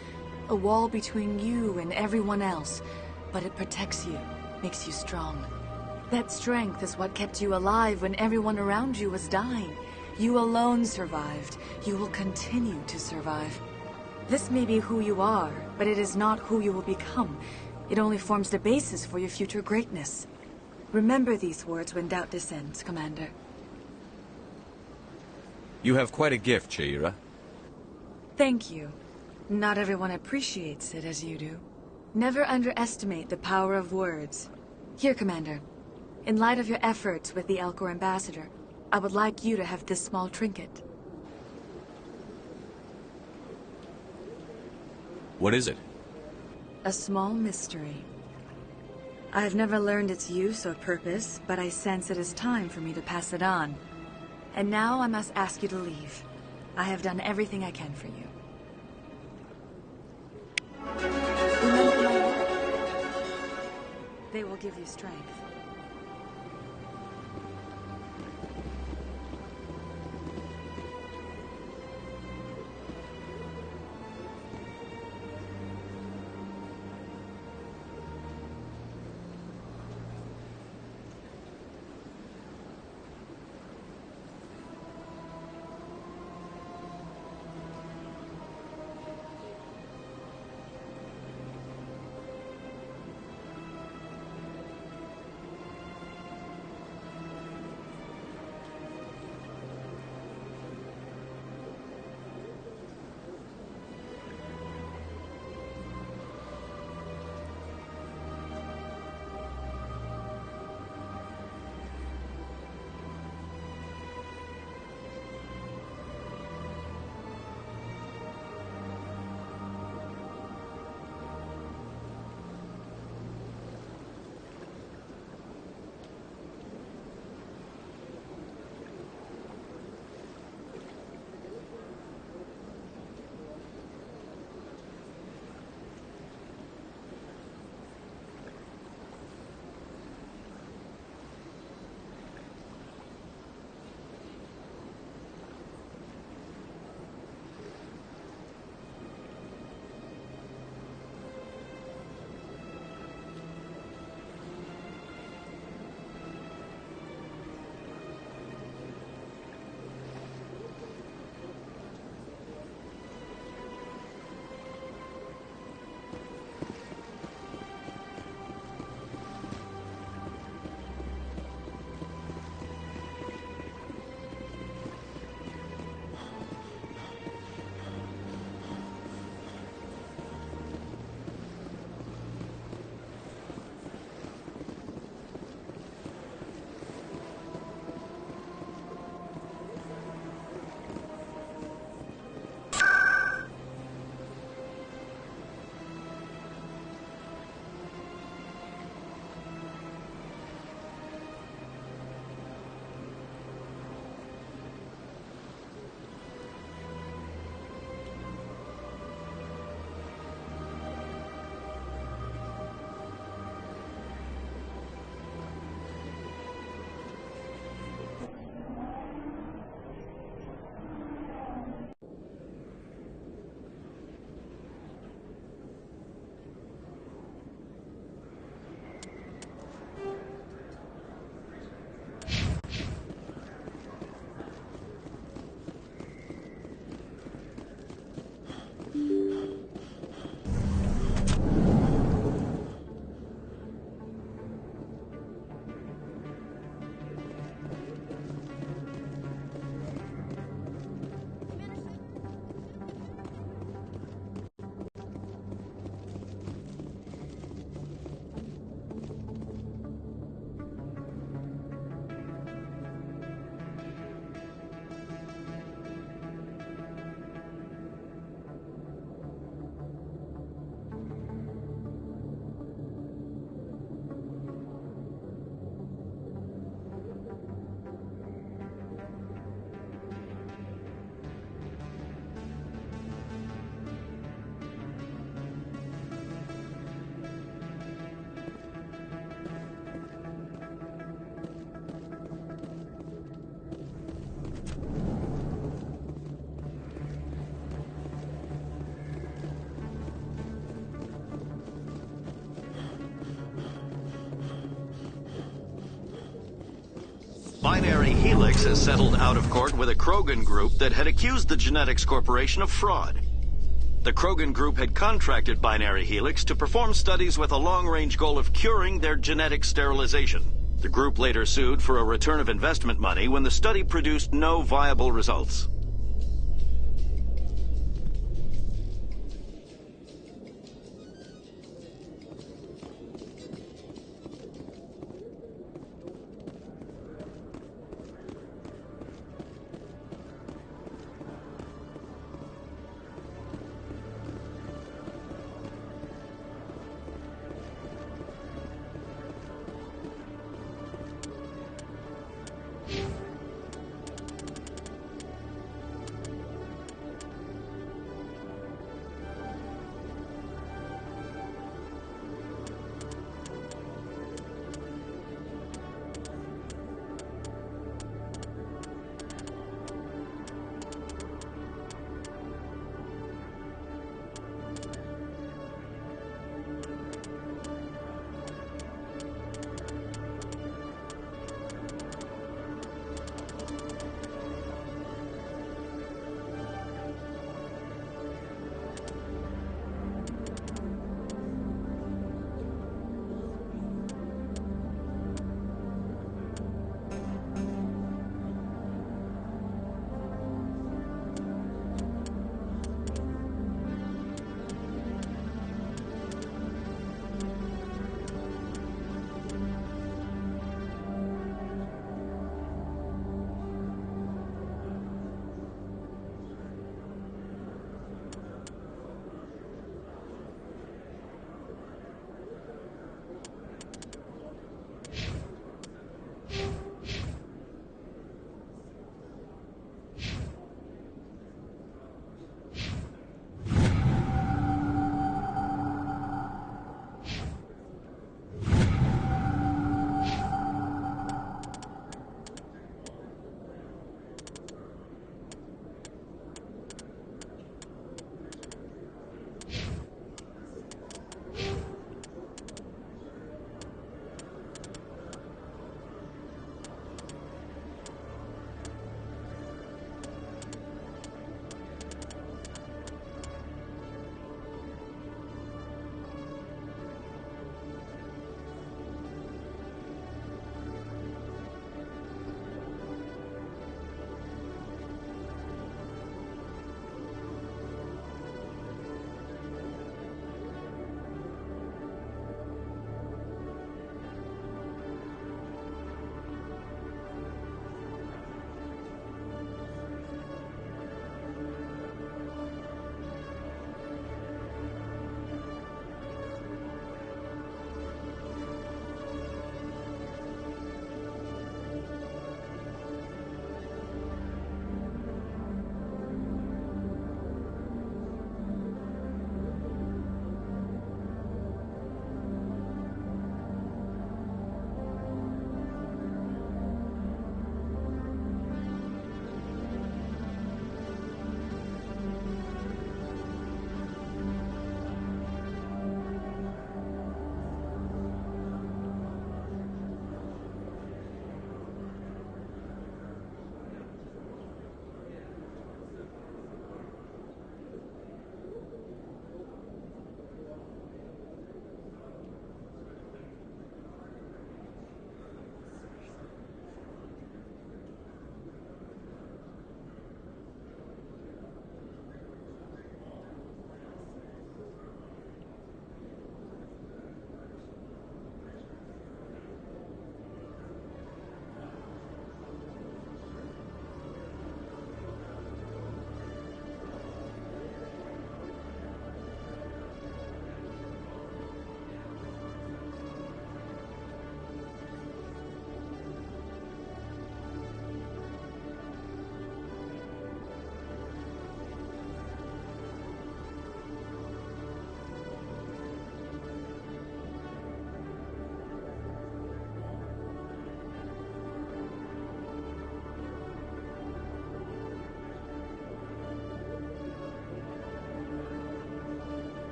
Speaker 16: a wall between you and everyone else, but it protects you, makes you strong. That strength is what kept you alive when everyone around you was dying. You alone survived. You will continue to survive. This may be who you are, but it is not who you will become. It only forms the basis for your future greatness. Remember these words when doubt descends, Commander.
Speaker 12: You have quite a gift, Cheira.
Speaker 16: Thank you. Not everyone appreciates it as you do. Never underestimate the power of words. Here, Commander. In light of your efforts with the Alcor ambassador, I would like you to have this small trinket.
Speaker 12: What is it?
Speaker 16: A small mystery. I have never learned its use or purpose, but I sense it is time for me to pass it on. And now I must ask you to leave. I have done everything I can for you. Remember my word. They will give you strength.
Speaker 22: Binary Helix has settled out of court with a Krogan group that had accused the Genetics Corporation of fraud. The Krogan group had contracted Binary Helix to perform studies with a long-range goal of curing their genetic sterilization. The group later sued for a return of investment money when the study produced no viable results.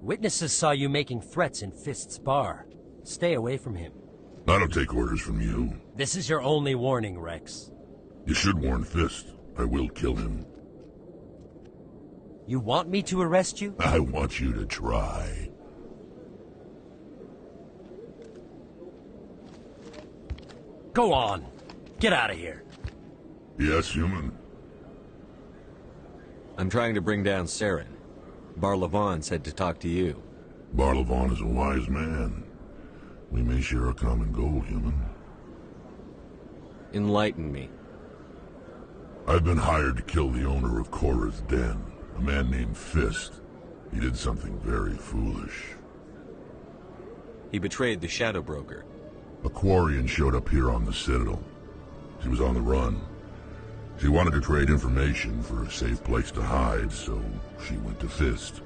Speaker 9: Witnesses saw you making threats in Fist's bar. Stay away from him.
Speaker 3: I don't take orders from you.
Speaker 9: This is your only warning, Rex.
Speaker 3: You should warn Fist. I will kill him.
Speaker 9: You want me to arrest you?
Speaker 3: I want you to try.
Speaker 9: Go on. Get out of here.
Speaker 3: Yes, human.
Speaker 12: I'm trying to bring down Saren. Barlavon said to talk to you.
Speaker 3: Barlavon is a wise man. We may share a common goal, human.
Speaker 12: Enlighten me.
Speaker 3: I've been hired to kill the owner of Korra's Den, a man named Fist. He did something very foolish.
Speaker 12: He betrayed the Shadow Broker.
Speaker 3: A Quarian showed up here on the Citadel. She was on the run. She wanted to trade information for a safe place to hide, so she went to Fist.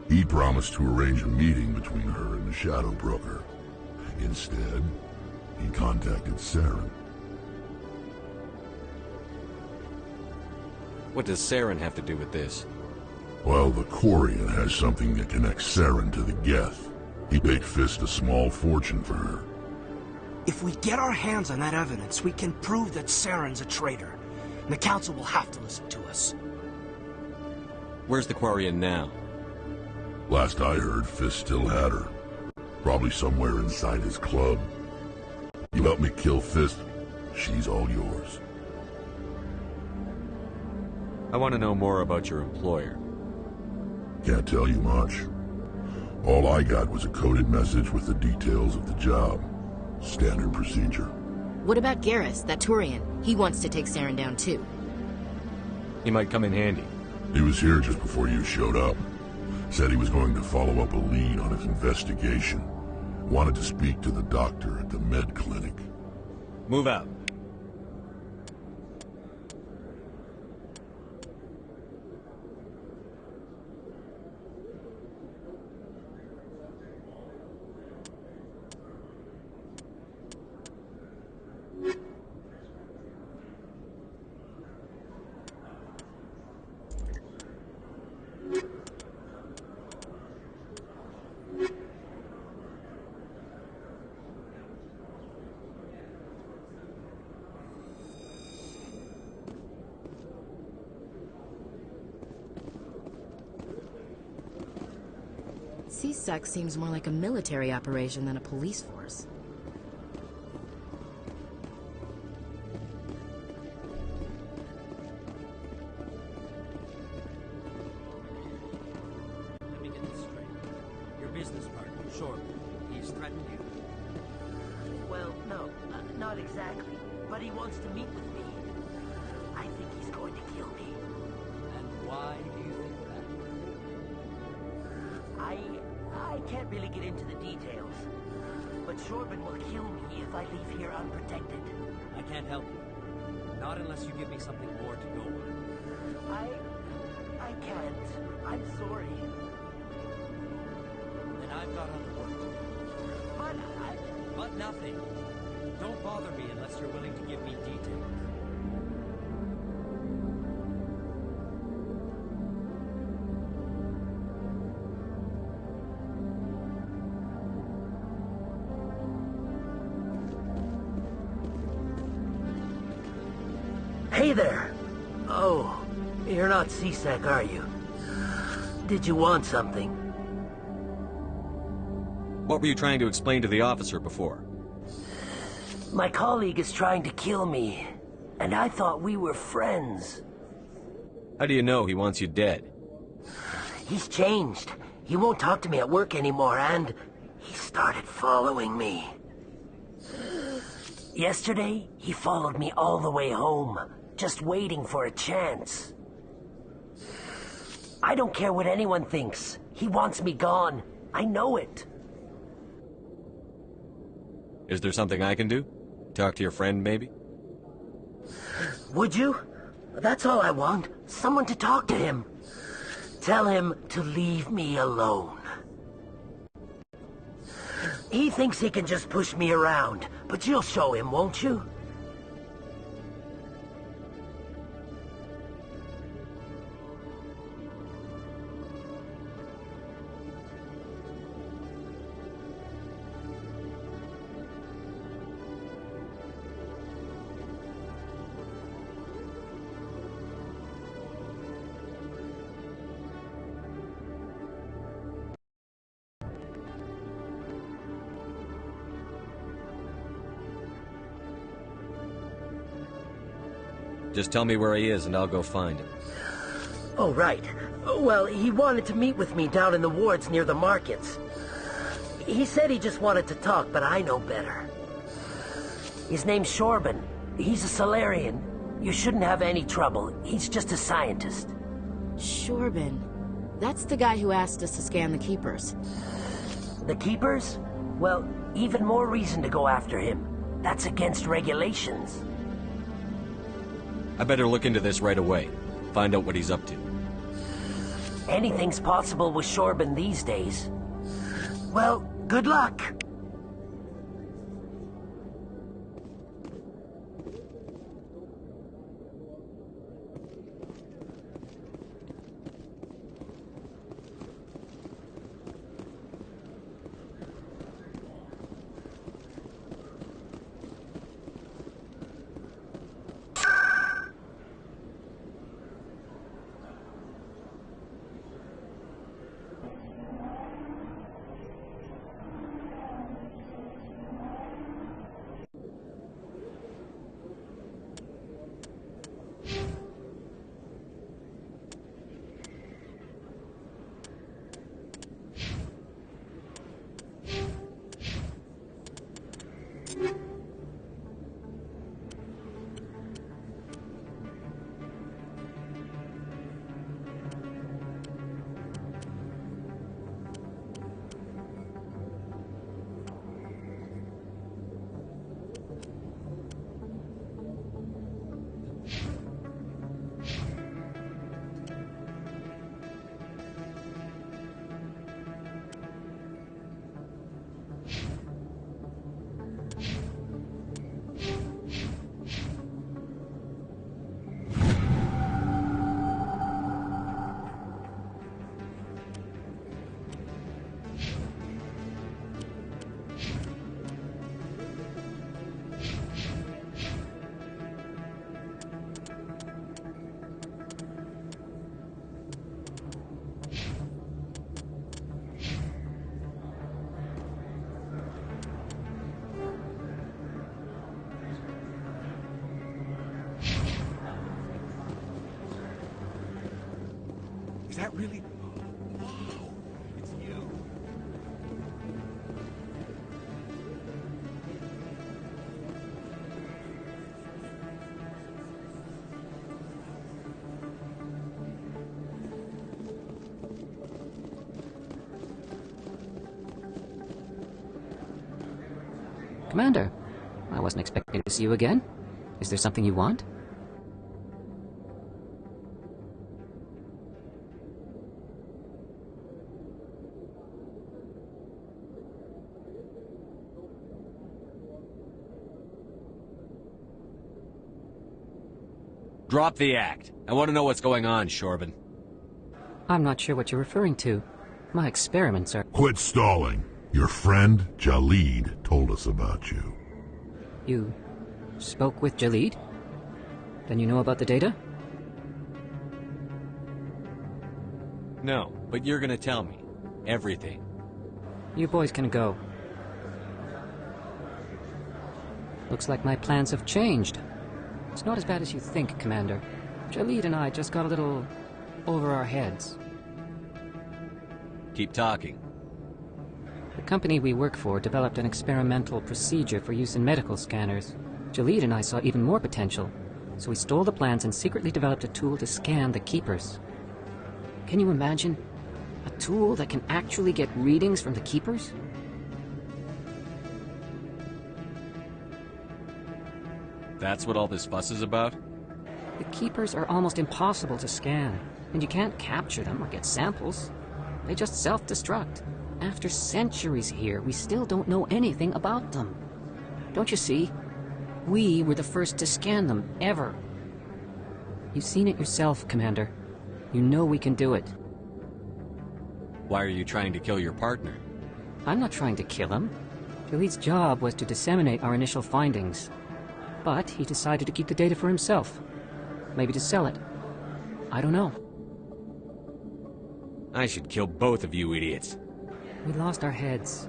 Speaker 3: He promised to arrange a meeting between her and the Shadow Broker. Instead, he contacted Saren.
Speaker 12: What does Saren have to do with this?
Speaker 3: Well, the Quarian has something that connects Saren to the Geth. He paid Fist a small fortune for her.
Speaker 18: If we get our hands on that evidence, we can prove that Saren's a traitor. And the Council will have to listen to us.
Speaker 12: Where's the Quarian now?
Speaker 3: Last I heard, Fist still had her. Probably somewhere inside his club. You help me kill Fist, she's all yours.
Speaker 12: I want to know more about your employer.
Speaker 3: Can't tell you much. All I got was a coded message with the details of the job. Standard procedure.
Speaker 21: What about Garrus, that Turian? He wants to take Saren down too.
Speaker 12: He might come in handy.
Speaker 3: He was here just before you showed up. Said he was going to follow up a lead on his investigation. Wanted to speak to the doctor at the med clinic.
Speaker 12: Move out.
Speaker 21: CSEC seems more like a military operation than a police force.
Speaker 9: Let me get this straight. Your business partner, Short, he's threatened you?
Speaker 13: Well, no, not exactly. But he wants to meet with me. I think he's going to kill me.
Speaker 9: And why do you think that?
Speaker 13: I can't really get into the details. But Shorban will kill me if I leave here unprotected.
Speaker 9: I can't help you. Not unless you give me something more to go on.
Speaker 13: I can't. I'm sorry.
Speaker 9: Then I've got other work to do. But nothing. Don't bother me unless you're willing to give me details.
Speaker 13: Hey there! Oh, you're not CSEC, are you? Did you want something?
Speaker 12: What were you trying to explain to the officer before?
Speaker 13: My colleague is trying to kill me, and I thought we were friends.
Speaker 12: How do you know he wants you dead?
Speaker 13: He's changed. He won't talk to me at work anymore, and he started following me. Yesterday, he followed me all the way home, just waiting for a chance. I don't care what anyone thinks. He wants me gone. I know it.
Speaker 12: Is there something I can do? Talk to your friend, maybe?
Speaker 13: Would you? That's all I want. Someone to talk to him. Tell him to leave me alone. He thinks he can just push me around, but you'll show him, won't you?
Speaker 12: Just tell me where he is and I'll go find him.
Speaker 13: Oh, right. Well, he wanted to meet with me down in the wards near the markets. He said he just wanted to talk, but I know better. His name's Shorban. He's a Solarian. You shouldn't have any trouble. He's just a scientist.
Speaker 21: Shorban. That's the guy who asked us to scan the Keepers.
Speaker 13: The Keepers? Well, even more reason to go after him. That's against regulations.
Speaker 12: I better look into this right away. Find out what he's up to.
Speaker 13: Anything's possible with Shorban these days. Well, good luck.
Speaker 23: Is that really... Wow, it's you.
Speaker 20: Commander, I wasn't expecting to see you again. Is there something you want?
Speaker 12: Drop the act. I want to know what's going on, Shorban.
Speaker 20: I'm not sure what you're referring to. My experiments are...
Speaker 3: Quit stalling. Your friend, Jalid, told us about you.
Speaker 20: You spoke with Jalid? Then you know about the data?
Speaker 12: No, but you're gonna tell me. Everything.
Speaker 20: You boys can go. Looks like my plans have changed. It's not as bad as you think, Commander. Jalid and I just got a little over our heads.
Speaker 12: Keep talking.
Speaker 20: The company we work for developed an experimental procedure for use in medical scanners. Jalid and I saw even more potential, so we stole the plans and secretly developed a tool to scan the Keepers. Can you imagine? A tool that can actually get readings from the Keepers?
Speaker 12: That's what all this fuss is about?
Speaker 20: The Keepers are almost impossible to scan, and you can't capture them or get samples. They just self-destruct. After centuries here, we still don't know anything about them. Don't you see? We were the first to scan them, ever. You've seen it yourself, Commander. You know we can do it.
Speaker 12: Why are you trying to kill your partner?
Speaker 20: I'm not trying to kill him. Jalid's job was to disseminate our initial findings. But he decided to keep the data for himself. Maybe to sell it. I don't know.
Speaker 12: I should kill both of you idiots.
Speaker 20: We lost our heads.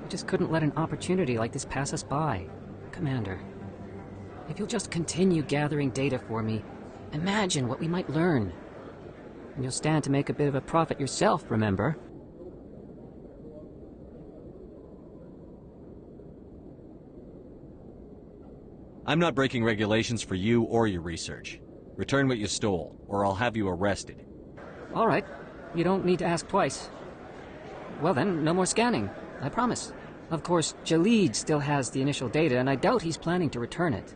Speaker 20: We just couldn't let an opportunity like this pass us by, Commander. If you'll just continue gathering data for me, imagine what we might learn. And you'll stand to make a bit of a profit yourself, remember?
Speaker 2: I'm not breaking regulations for you or your research. Return what you stole, or I'll have you arrested.
Speaker 20: All right. You don't need to ask twice. Well then, no more scanning. I promise. Of course, Jalid still has the initial data, and I doubt he's planning to return it.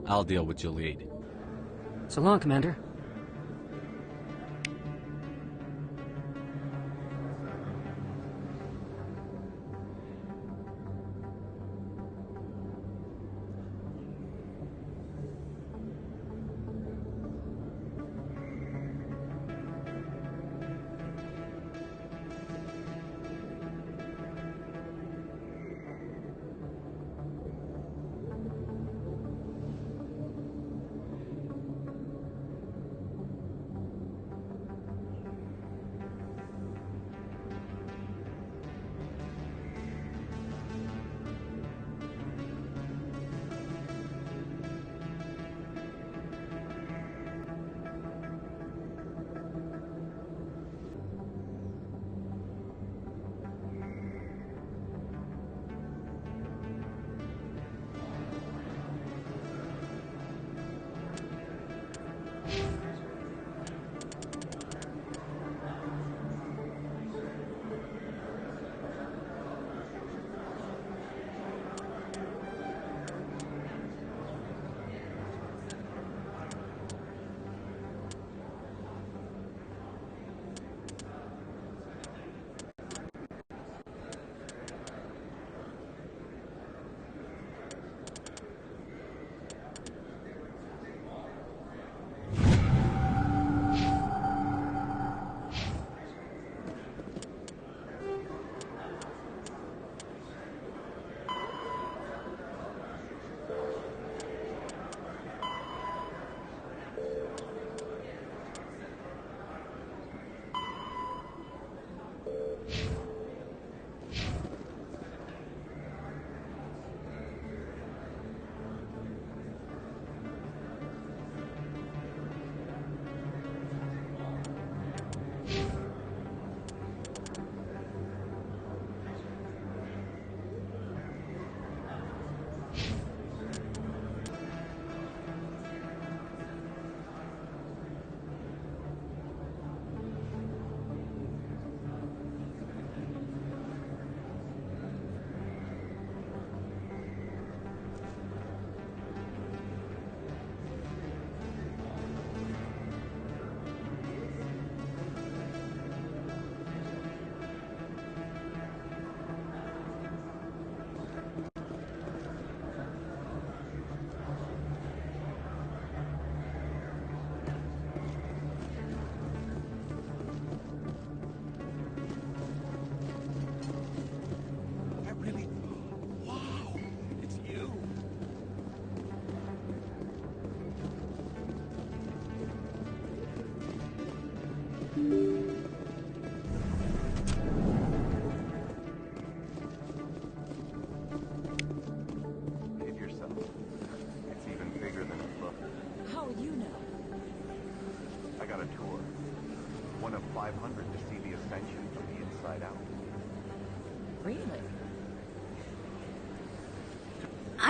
Speaker 2: I'll deal with Jalid.
Speaker 20: So long, Commander.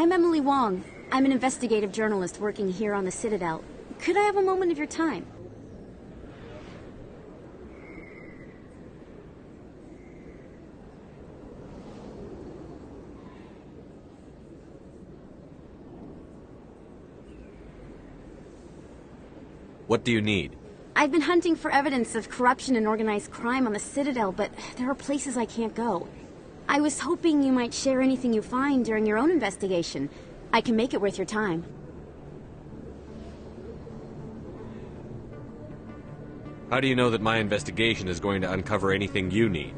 Speaker 14: I'm Emily Wong. I'm an investigative journalist working here on the Citadel. Could I have a moment of your time?
Speaker 2: What do you need?
Speaker 14: I've been hunting for evidence of corruption and organized crime on the Citadel, but there are places I can't go. I was hoping you might share anything you find during your own investigation. I can make it worth your time.
Speaker 2: How do you know that my investigation is going to uncover anything you need?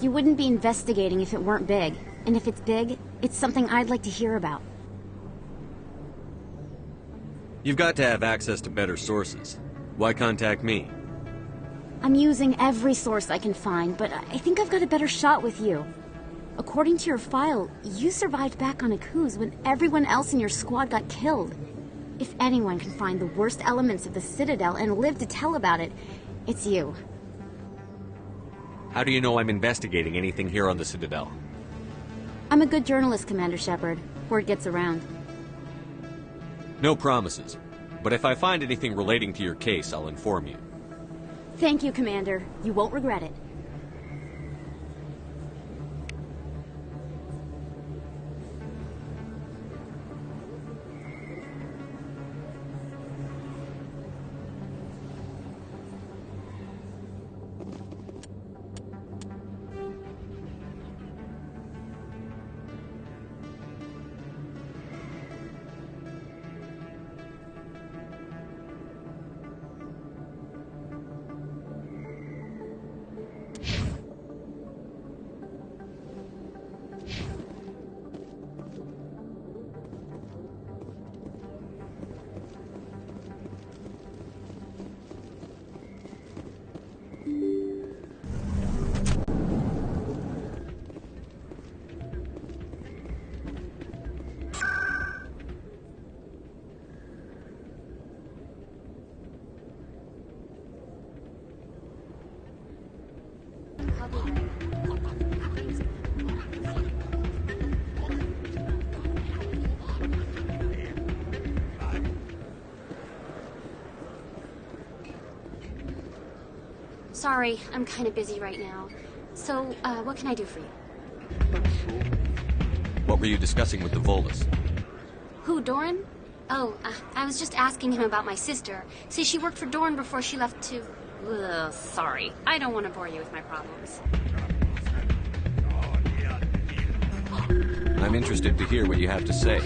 Speaker 14: You wouldn't be investigating if it weren't big. And if it's big, it's something I'd like to hear about.
Speaker 2: You've got to have access to better sources. Why contact me?
Speaker 14: I'm using every source I can find, but I think I've got a better shot with you. According to your file, you survived back on Akuz when everyone else in your squad got killed. If anyone can find the worst elements of the Citadel and live to tell about it, it's you.
Speaker 2: How do you know I'm investigating anything here on the Citadel?
Speaker 14: I'm a good journalist, Commander Shepard. Word gets around.
Speaker 2: No promises. But if I find anything relating to your case, I'll inform you.
Speaker 14: Thank you, Commander. You won't regret it.
Speaker 7: Sorry, I'm kind of busy right now. So, what can I do for you?
Speaker 2: What were you discussing with the Volus?
Speaker 7: Who, Doran? Oh, I was just asking him about my sister. See, she worked for Doran before she left to... Ugh, sorry. I don't want to bore you with my problems.
Speaker 2: I'm interested to hear what you have to say.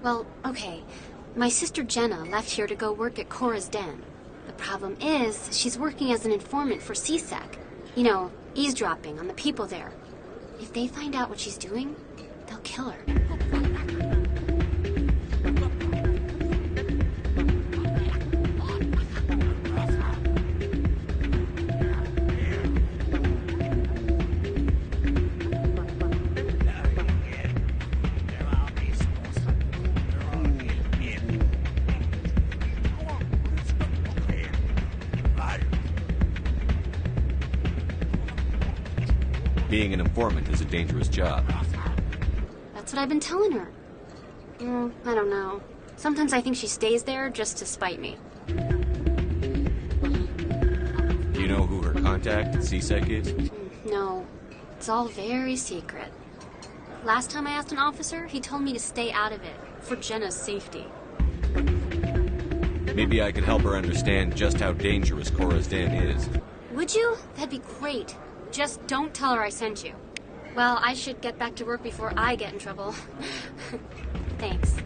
Speaker 7: Well, okay. My sister Jenna left here to go work at Cora's Den. The problem is, she's working as an informant for CSEC. You know, eavesdropping on the people there. If they find out what she's doing, they'll kill her.
Speaker 2: Being an informant is a dangerous job.
Speaker 7: That's what I've been telling her. I don't know. Sometimes I think she stays there just to spite me.
Speaker 2: Do you know who her contact at CSEC is?
Speaker 7: No. It's all very secret. Last time I asked an officer, he told me to stay out of it, for Jenna's safety.
Speaker 2: Maybe I could help her understand just how dangerous Cora's Den is.
Speaker 7: Would you? That'd be great. Just don't tell her I sent you. Well, I should get back to work before I get in trouble. Thanks.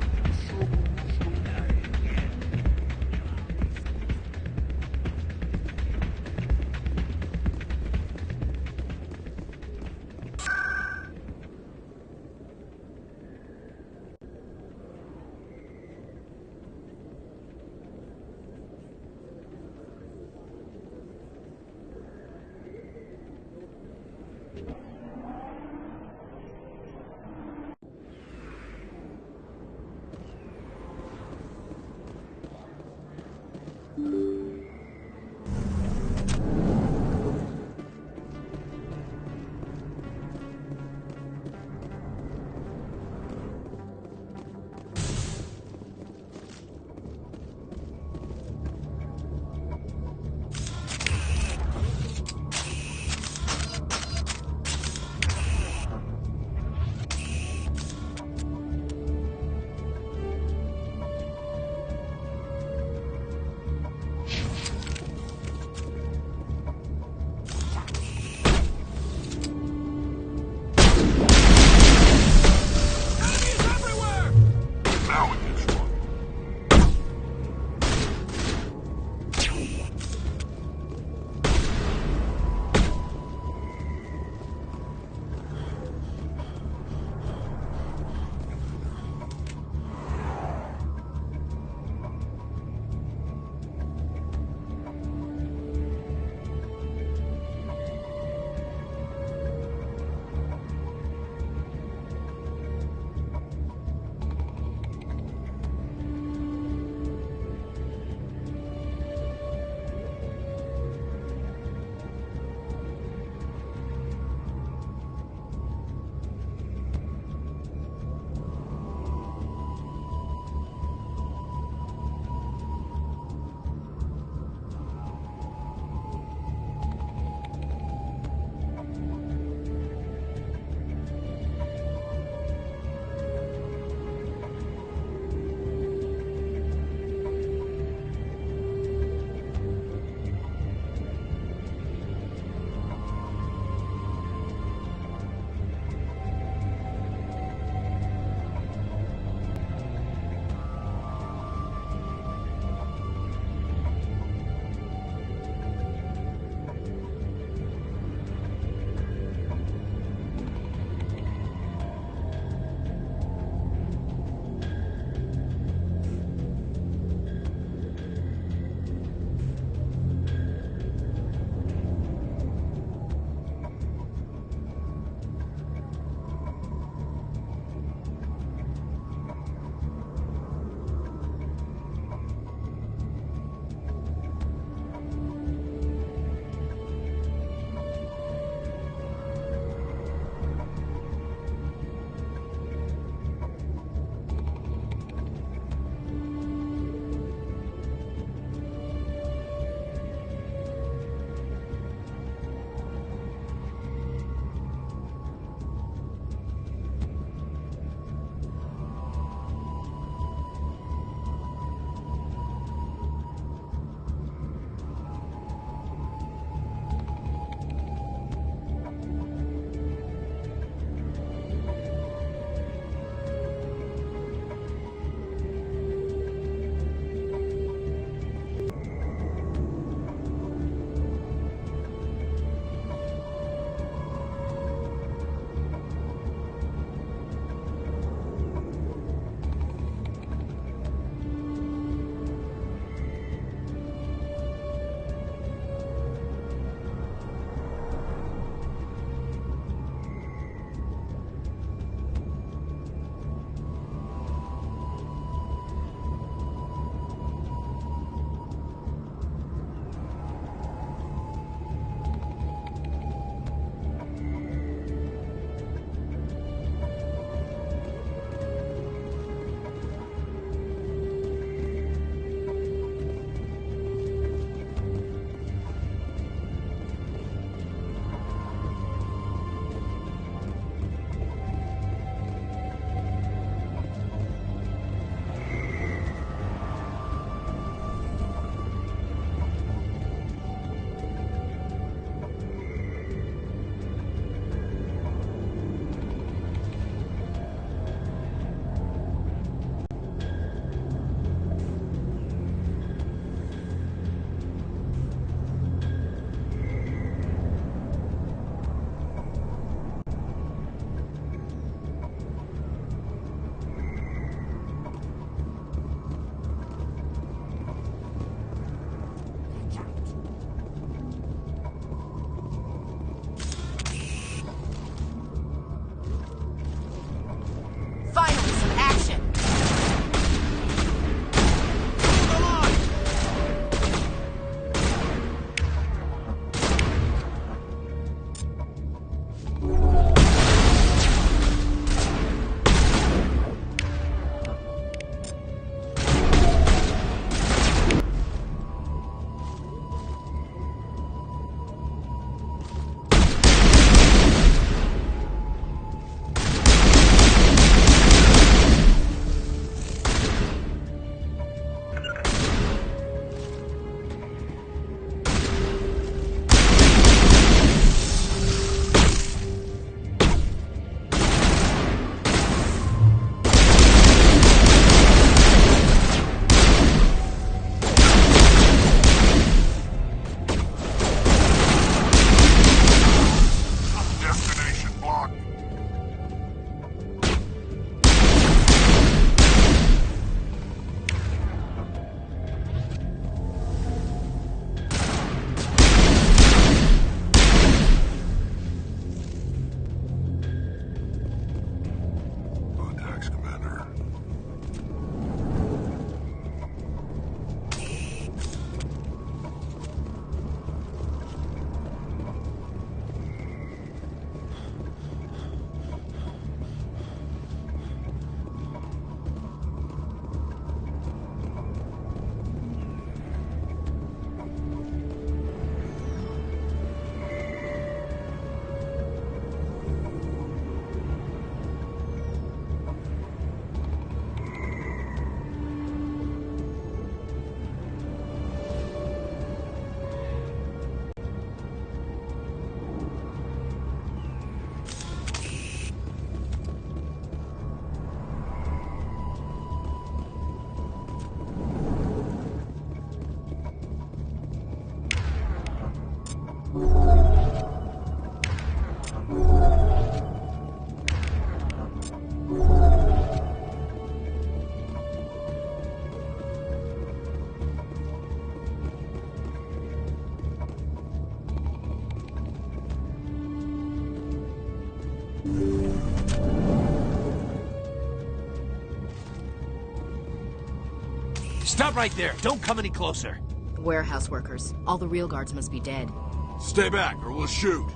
Speaker 18: Stop right there. Don't come any closer.
Speaker 21: Warehouse workers. All the real guards must be dead.
Speaker 6: Stay back, or we'll shoot.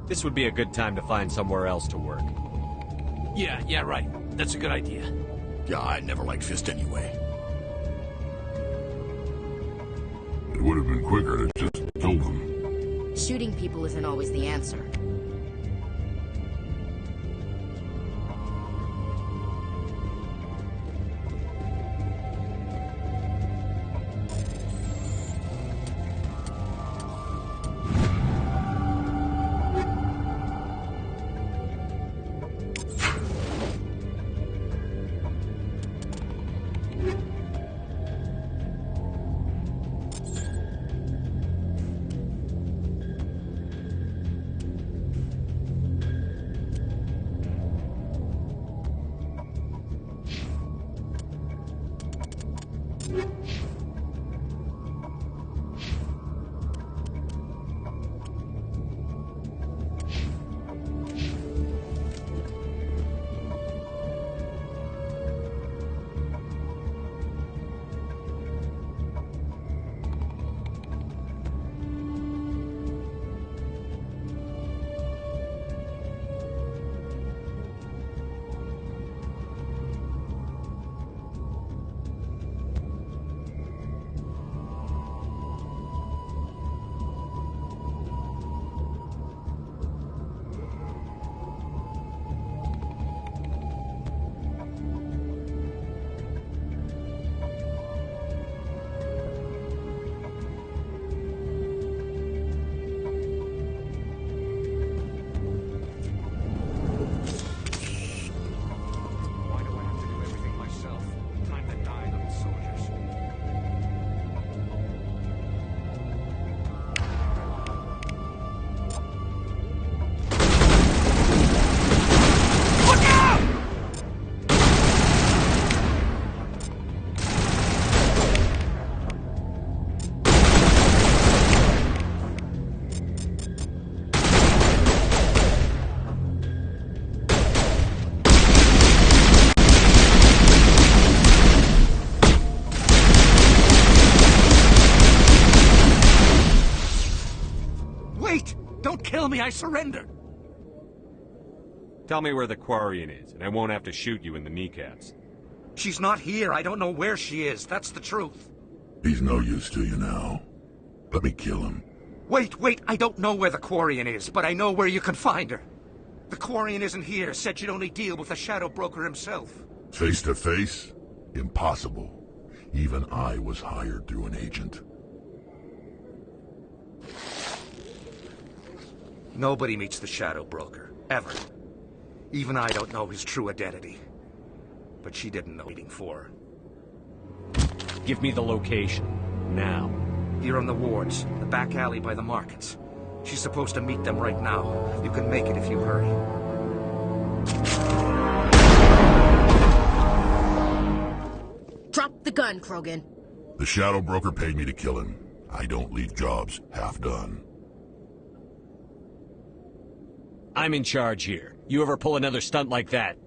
Speaker 2: This would be a good time to find somewhere else to work.
Speaker 18: Yeah, right. That's a good idea.
Speaker 6: Yeah, I never liked Fist anyway.
Speaker 3: It would have been quicker to just kill them.
Speaker 21: Shooting people isn't always the answer.
Speaker 18: Kill me, I surrender.
Speaker 2: Tell me where the Quarian is, and I won't have to shoot you in the kneecaps.
Speaker 18: She's not here. I don't know where she is. That's the truth.
Speaker 3: He's no use to you now. Let me kill him.
Speaker 18: Wait. I don't know where the Quarian is, but I know where you can find her. The Quarian isn't here. Said you'd only deal with the Shadow Broker himself.
Speaker 3: Face to face? Impossible. Even I was hired through an agent.
Speaker 18: Nobody meets the Shadow Broker, ever. Even I don't know his true identity. But she didn't know waiting for her.
Speaker 2: Give me the location, now.
Speaker 18: Here on the wards, the back alley by the markets. She's supposed to meet them right now. You can make it if you hurry.
Speaker 21: Drop the gun, Krogan.
Speaker 3: The Shadow Broker paid me to kill him. I don't leave jobs half done.
Speaker 2: I'm in charge here. You ever pull another stunt like that?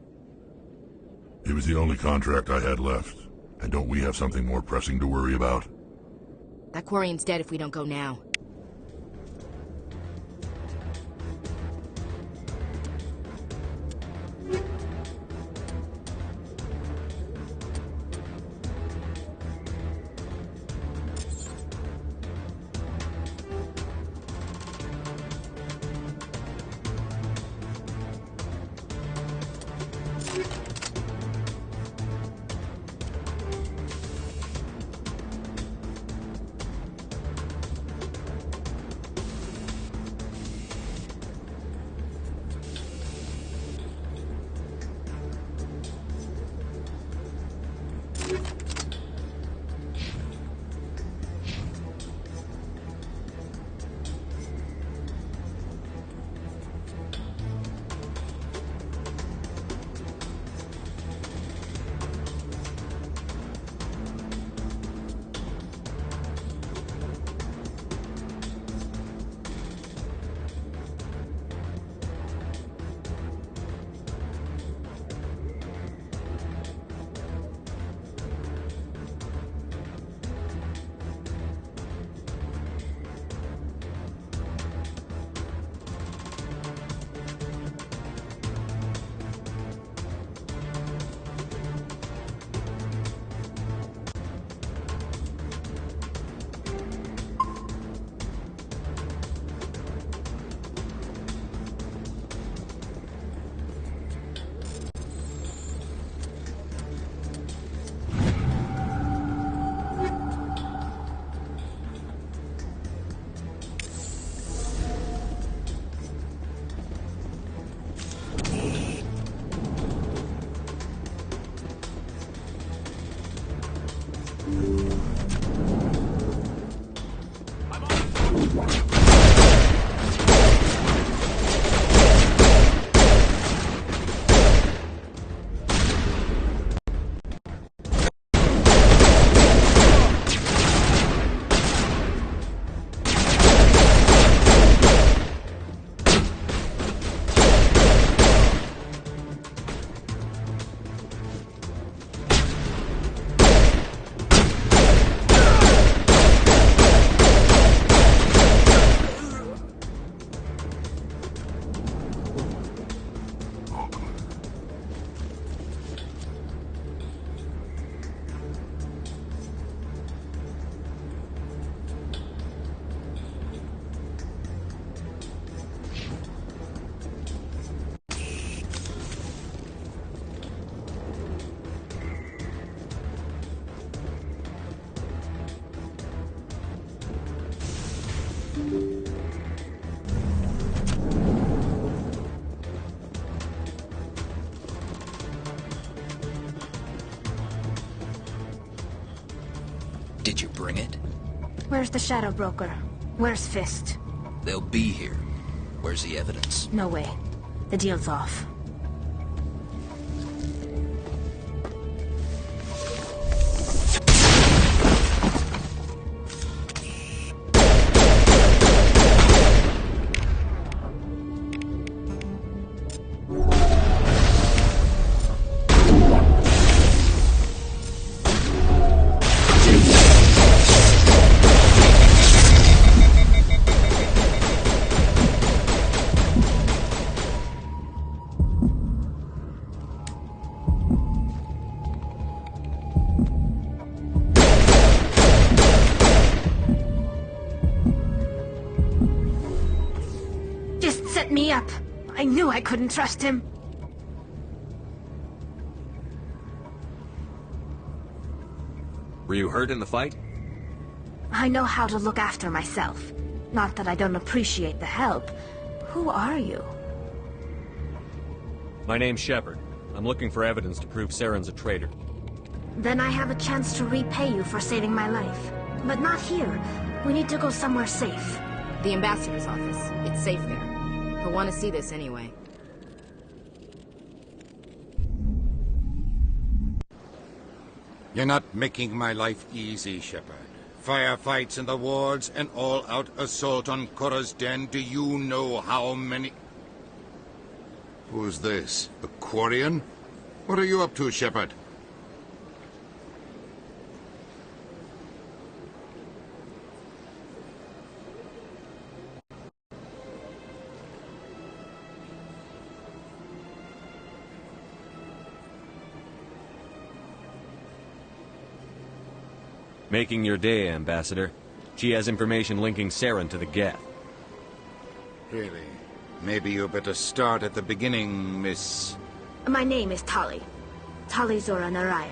Speaker 3: It was the only contract I had left. And don't we have something more pressing to worry about?
Speaker 21: That Quarian's dead if we don't go now.
Speaker 19: Did you bring it?
Speaker 14: Where's the Shadow Broker? Where's Fist?
Speaker 19: They'll be here. Where's the evidence?
Speaker 14: No way. The deal's off. Me up. I knew I couldn't trust him.
Speaker 2: Were you hurt in the fight?
Speaker 14: I know how to look after myself. Not that I don't appreciate the help. Who are you?
Speaker 2: My name's Shepard. I'm looking for evidence to prove Saren's a traitor.
Speaker 14: Then I have a chance to repay you for saving my life. But not here. We need to go somewhere safe.
Speaker 21: The ambassador's office. It's safe there. He'll want to see this anyway.
Speaker 6: You're not making my life easy, Shepard. Firefights in the wards, an all-out assault on Korra's den. Do you know how many... Who's this? The Quarian? What are you up to, Shepard?
Speaker 2: Making your day, Ambassador. She has information linking Saren to the Geth.
Speaker 6: Really? Maybe you better start at the beginning, Miss...
Speaker 14: My name is Tali. Tali Zora Naraya.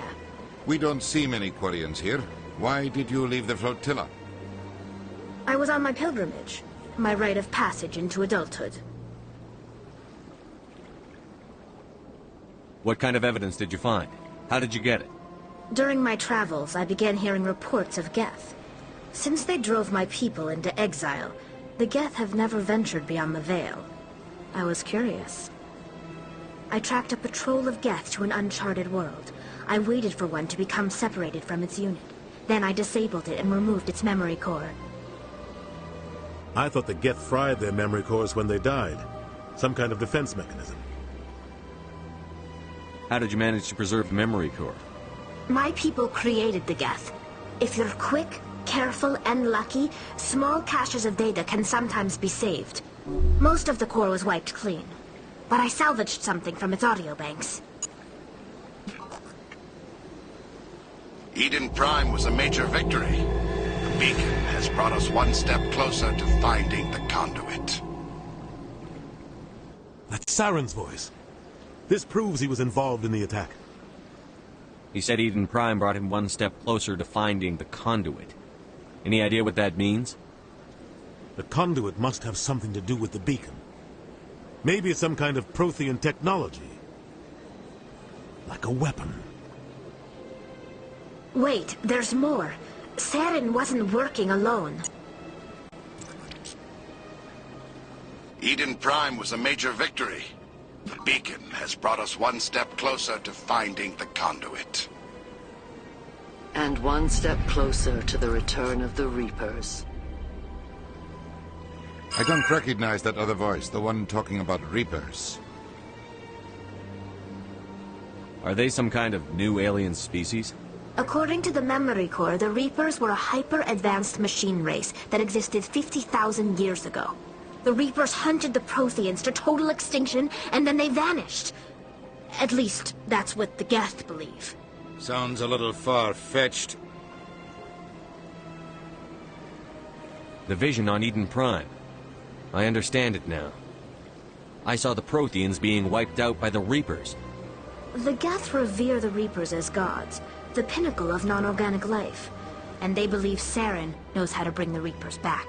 Speaker 6: We don't see many Quarians here. Why did you leave the flotilla?
Speaker 14: I was on my pilgrimage. My rite of passage into adulthood.
Speaker 2: What kind of evidence did you find? How did you get it?
Speaker 14: During my travels, I began hearing reports of Geth. Since they drove my people into exile, the Geth have never ventured beyond the Veil. I was curious. I tracked a patrol of Geth to an uncharted world. I waited for one to become separated from its unit. Then I disabled it and removed its memory core.
Speaker 11: I thought the Geth fried their memory cores when they died. Some kind of defense mechanism.
Speaker 2: How did you manage to preserve the memory core?
Speaker 14: My people created the Geth. If you're quick, careful, and lucky, small caches of data can sometimes be saved. Most of the core was wiped clean, but I salvaged something from its audio banks.
Speaker 6: Eden Prime was a major victory. The beacon has brought us one step closer to finding the conduit.
Speaker 11: That's Saren's voice. This proves he was involved in the attack.
Speaker 2: He said Eden Prime brought him one step closer to finding the conduit. Any idea what that means?
Speaker 11: The conduit must have something to do with the beacon. Maybe it's some kind of Prothean technology. Like a weapon.
Speaker 14: Wait, there's more. Saren wasn't working alone.
Speaker 6: Eden Prime was a major victory. The beacon has brought us one step closer to finding the conduit.
Speaker 8: And one step closer to the return of the Reapers.
Speaker 6: I don't recognize that other voice, the one talking about Reapers.
Speaker 2: Are they some kind of new alien species?
Speaker 14: According to the memory core, the Reapers were a hyper-advanced machine race that existed 50,000 years ago. The Reapers hunted the Protheans to total extinction, and then they vanished. At least, that's what the Geth believe.
Speaker 6: Sounds a little far-fetched.
Speaker 2: The vision on Eden Prime. I understand it now. I saw the Protheans being wiped out by the Reapers.
Speaker 14: The Geth revere the Reapers as gods, the pinnacle of non-organic life. And they believe Saren knows how to bring the Reapers back.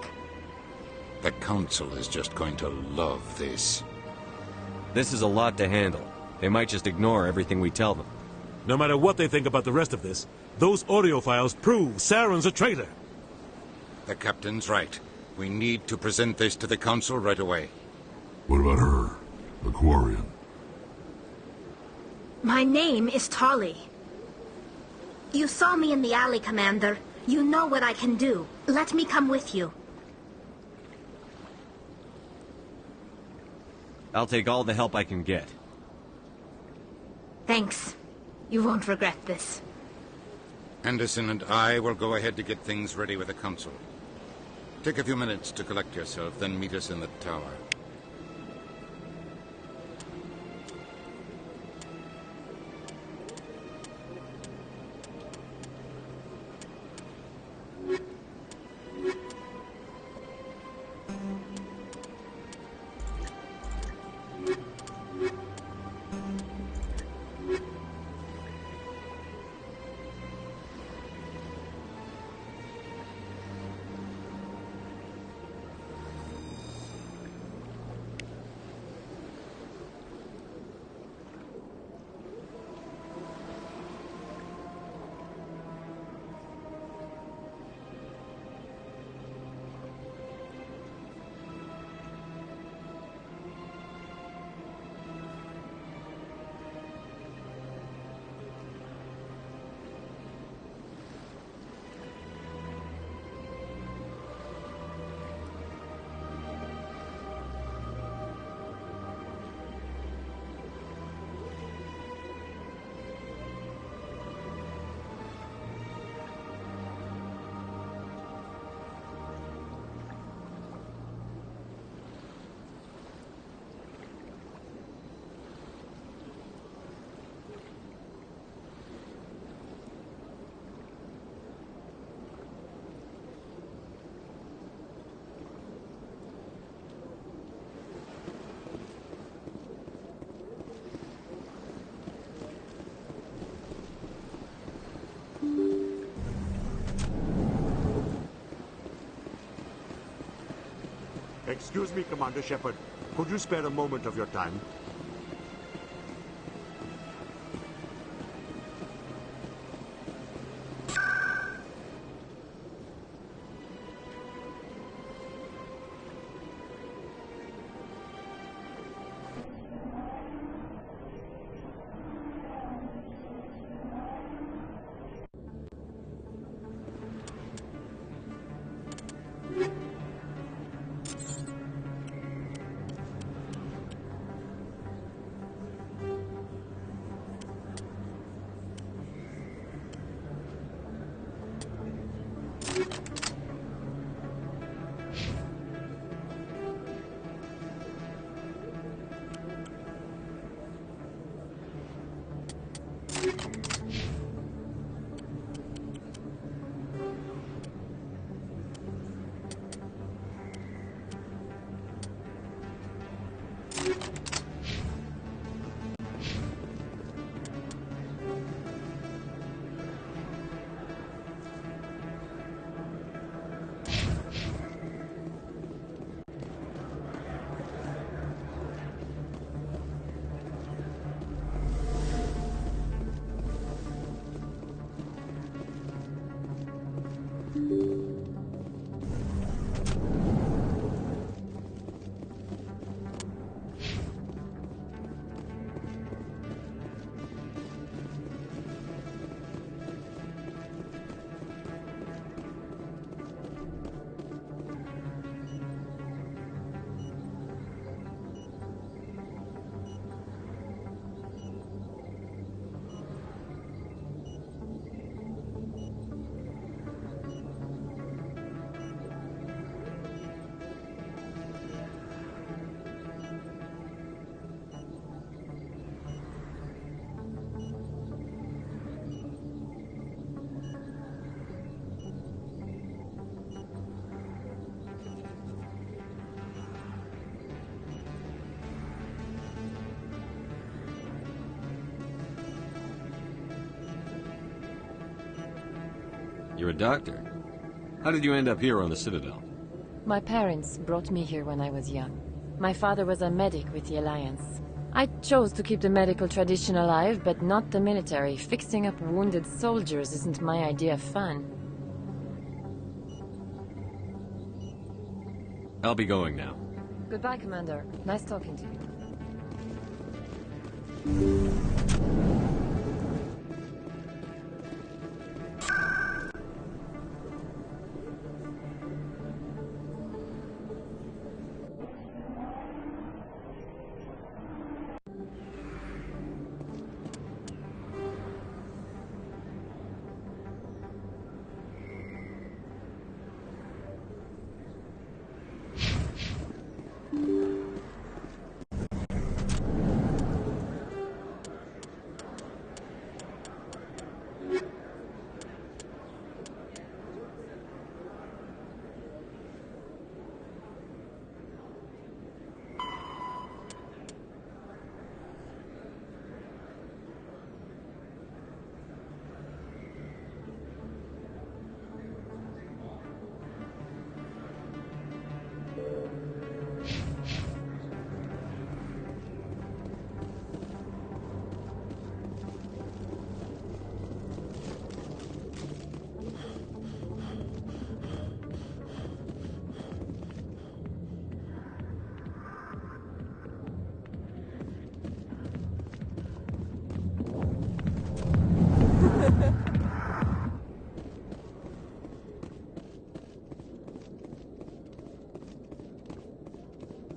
Speaker 6: The Council is just going to love this.
Speaker 2: This is a lot to handle. They might just ignore everything we tell them.
Speaker 11: No matter what they think about the rest of this, those audio files prove Saren's a traitor.
Speaker 6: The captain's right. We need to present this to the council right away.
Speaker 3: What about her, the Quarian?
Speaker 4: My name is Tolly. You saw me in the alley, Commander. You know what I can do. Let me come with you.
Speaker 2: I'll take all the help I can get.
Speaker 4: Thanks. You won't regret this.
Speaker 6: Anderson and I will go ahead to get things ready with the council. Take a few minutes to collect yourself, then meet us in the tower.
Speaker 24: Excuse me, Commander Shepard. Could you spare a moment of your time?
Speaker 2: You're a doctor. How did you end up here on the Citadel?
Speaker 10: My parents brought me here when I was young. My father was a medic with the Alliance.
Speaker 1: I chose to keep the medical tradition alive, but not the military. Fixing up wounded soldiers isn't my idea of fun.
Speaker 2: I'll be going now.
Speaker 1: Goodbye, Commander. Nice talking to you.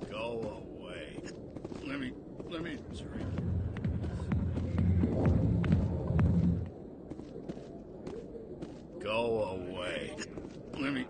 Speaker 6: Go away. Let me drink. Go away. Let me...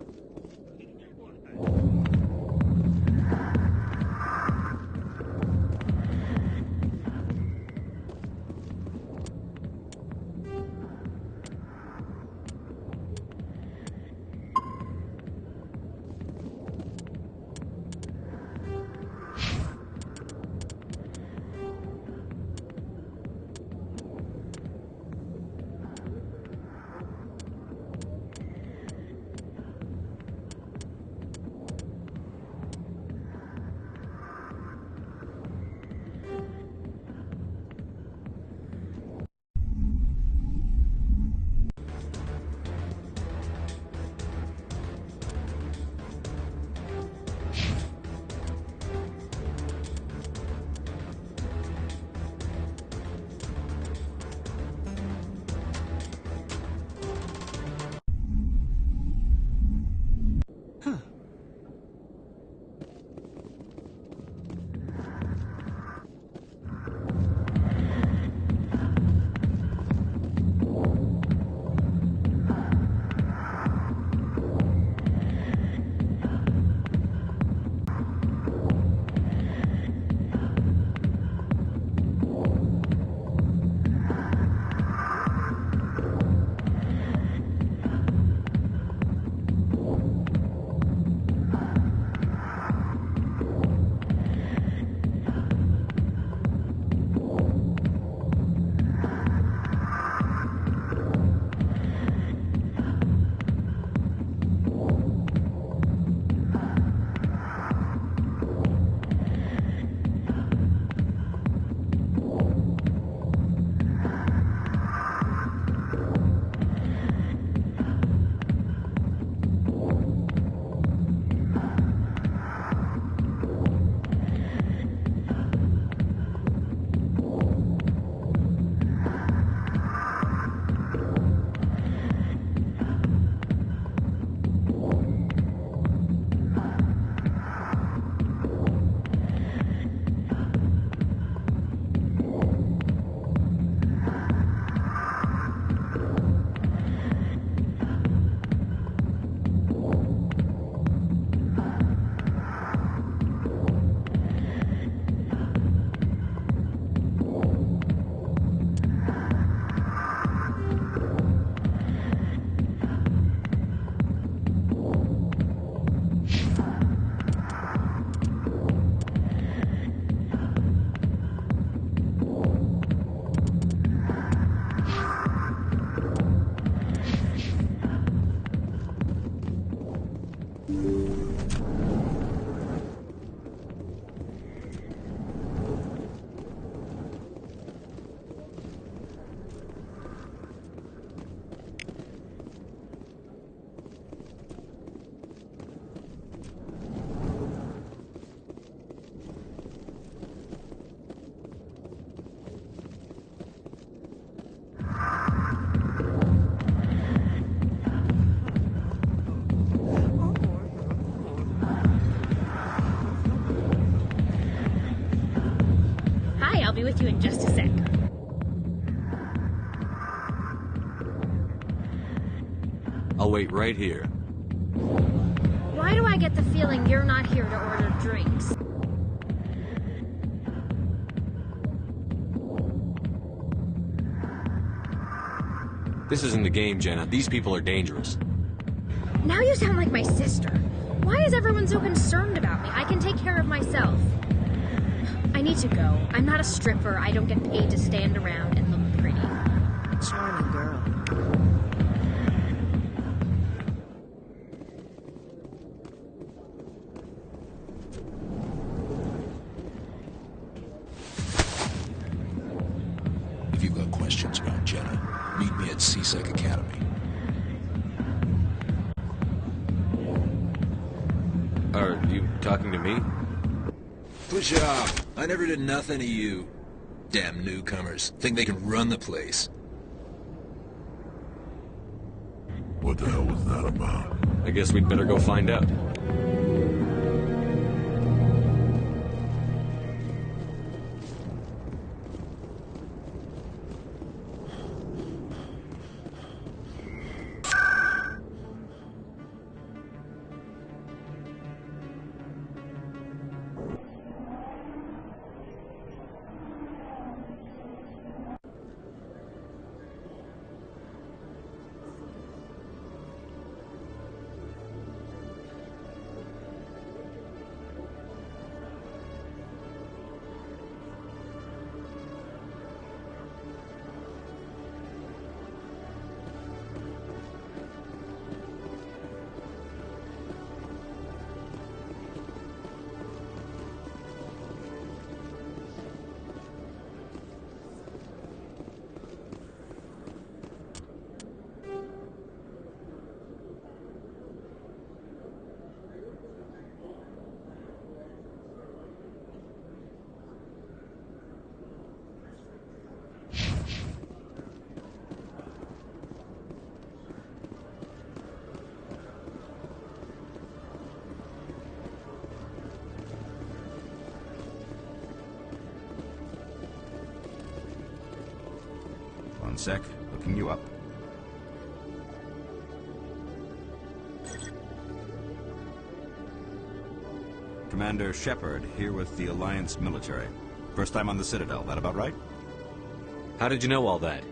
Speaker 14: in just a sec.
Speaker 2: I'll wait right here.
Speaker 14: Why do I get the feeling you're not here to order drinks?
Speaker 2: This isn't a game, Jenna. These people are dangerous.
Speaker 14: Now you sound like my sister. Why is everyone so concerned about me? I can take care of myself. I need to go. I'm not a stripper. I don't get paid to stand around and look pretty.
Speaker 21: Charming girl.
Speaker 6: If you've got questions about Jenna, meet me at CSEC Academy.
Speaker 2: Are you talking to me?
Speaker 5: Push off. I never did nothing to you. Damn newcomers. Think they can run the place.
Speaker 3: What the hell was that about?
Speaker 2: I guess we'd better go find out.
Speaker 10: One sec, looking you up. Commander Shepard, here with the Alliance military. First time on the Citadel, that about right?
Speaker 2: How did you know all that?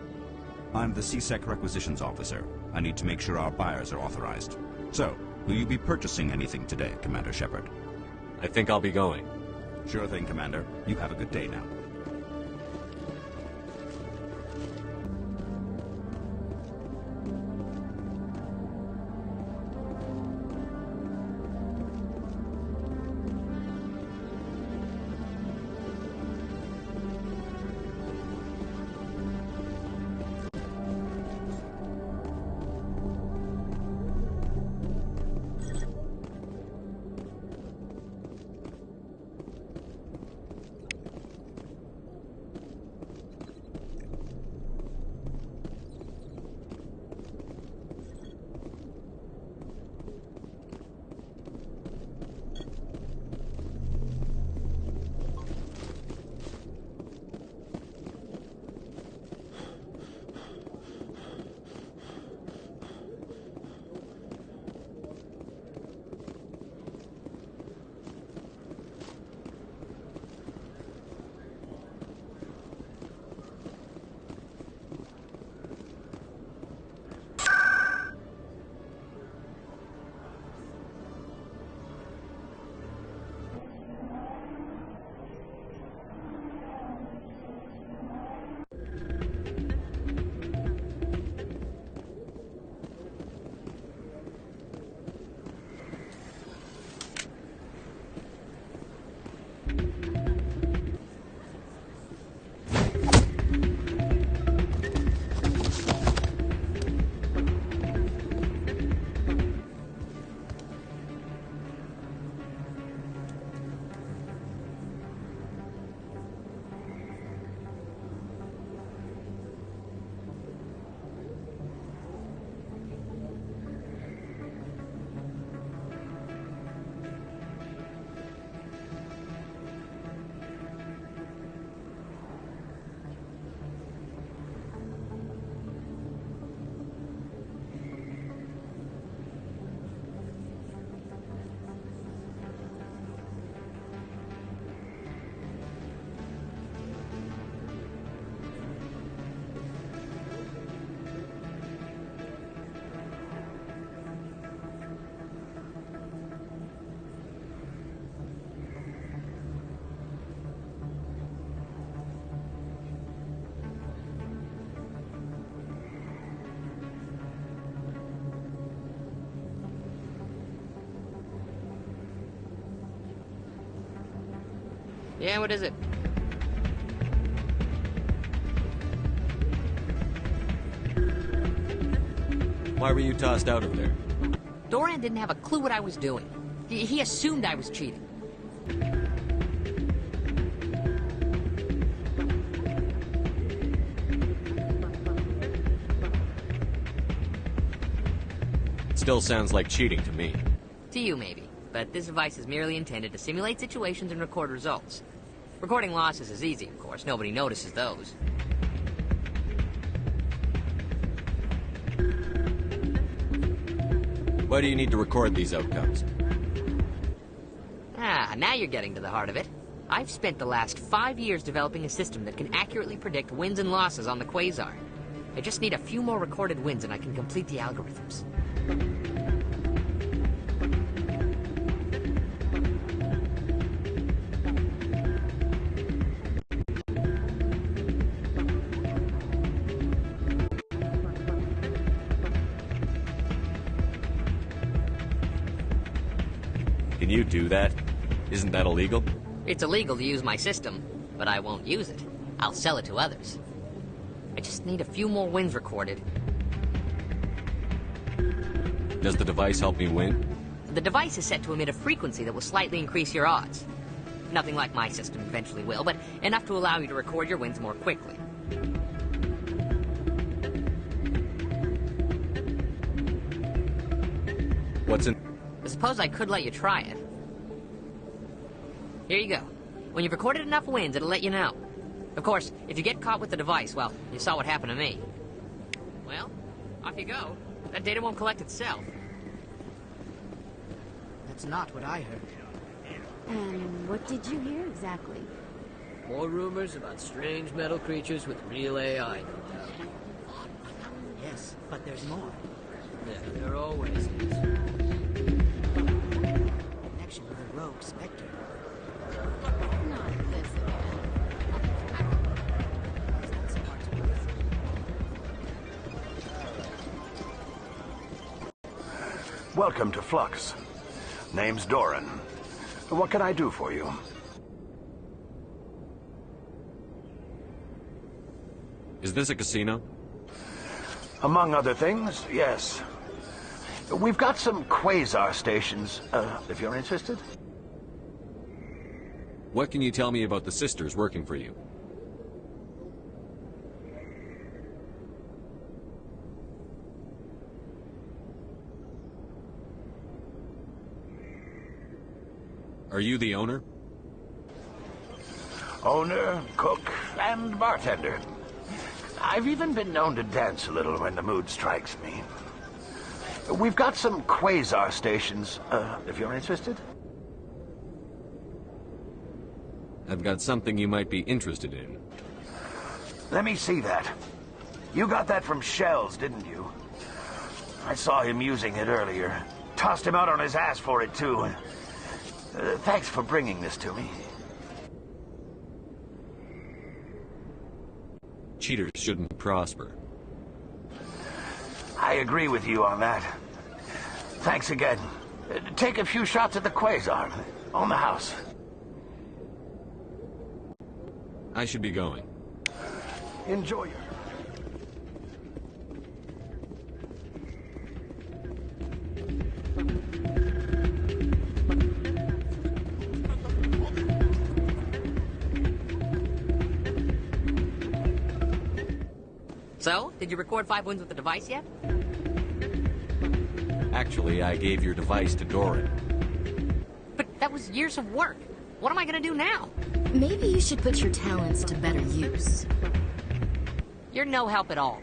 Speaker 10: I'm the CSEC requisitions officer. I need to make sure our buyers are authorized. So, will you be purchasing anything today, Commander Shepard?
Speaker 2: I think I'll be going.
Speaker 10: Sure thing, Commander. You have a good day now.
Speaker 15: Yeah, what is it?
Speaker 2: Why were you tossed out of there?
Speaker 15: Doran didn't have a clue what I was doing. He assumed I was cheating.
Speaker 2: Still sounds like cheating to me.
Speaker 15: To you, maybe. But this device is merely intended to simulate situations and record results. Recording losses is easy, of course. Nobody notices those.
Speaker 2: Why do you need to record these outcomes?
Speaker 15: Ah, now you're getting to the heart of it. I've spent the last 5 years developing a system that can accurately predict wins and losses on the Quasar. I just need a few more recorded wins and I can complete the algorithms.
Speaker 2: Can you do that? Isn't that illegal?
Speaker 15: It's illegal to use my system, but I won't use it. I'll sell it to others. I just need a few more wins recorded.
Speaker 2: Does the device help me win?
Speaker 15: The device is set to emit a frequency that will slightly increase your odds. Nothing like my system eventually will, but enough to allow you to record your wins more quickly.
Speaker 2: What's in...
Speaker 15: I suppose I could let you try it. Here you go. When you've recorded enough wins, it'll let you know. Of course, if you get caught with the device, well, you saw what happened to me. Well, off you go. That data won't collect itself.
Speaker 21: That's not what I heard.
Speaker 14: And what did you hear exactly?
Speaker 16: More rumors about strange metal creatures with real AI, no doubt.
Speaker 21: Yes, but there's more.
Speaker 16: Yeah, there always is.
Speaker 21: Connection with a rogue Spectre.
Speaker 14: Not this again.
Speaker 6: Welcome to Flux. Name's Doran. What can I do for you?
Speaker 2: Is this a casino?
Speaker 6: Among other things, yes. We've got some quasar stations, if you're interested.
Speaker 2: What can you tell me about the sisters working for you? Are you the owner?
Speaker 6: Owner, cook, and bartender. I've even been known to dance a little when the mood strikes me. We've got some quasar stations, if you're interested.
Speaker 2: I've got something you might be interested in.
Speaker 6: Let me see that. You got that from Shells, didn't you? I saw him using it earlier. Tossed him out on his ass for it, too. Thanks for bringing this to me.
Speaker 2: Cheaters shouldn't prosper.
Speaker 6: I agree with you on that. Thanks again. Take a few shots at the quasar. On the house.
Speaker 2: I should be going.
Speaker 6: Enjoy your...
Speaker 15: So, did you record 5 wins with the device yet?
Speaker 2: Actually, I gave your device to Doran.
Speaker 15: But that was years of work. What am I gonna do now?
Speaker 21: Maybe you should put your talents to better use.
Speaker 15: You're no help at all.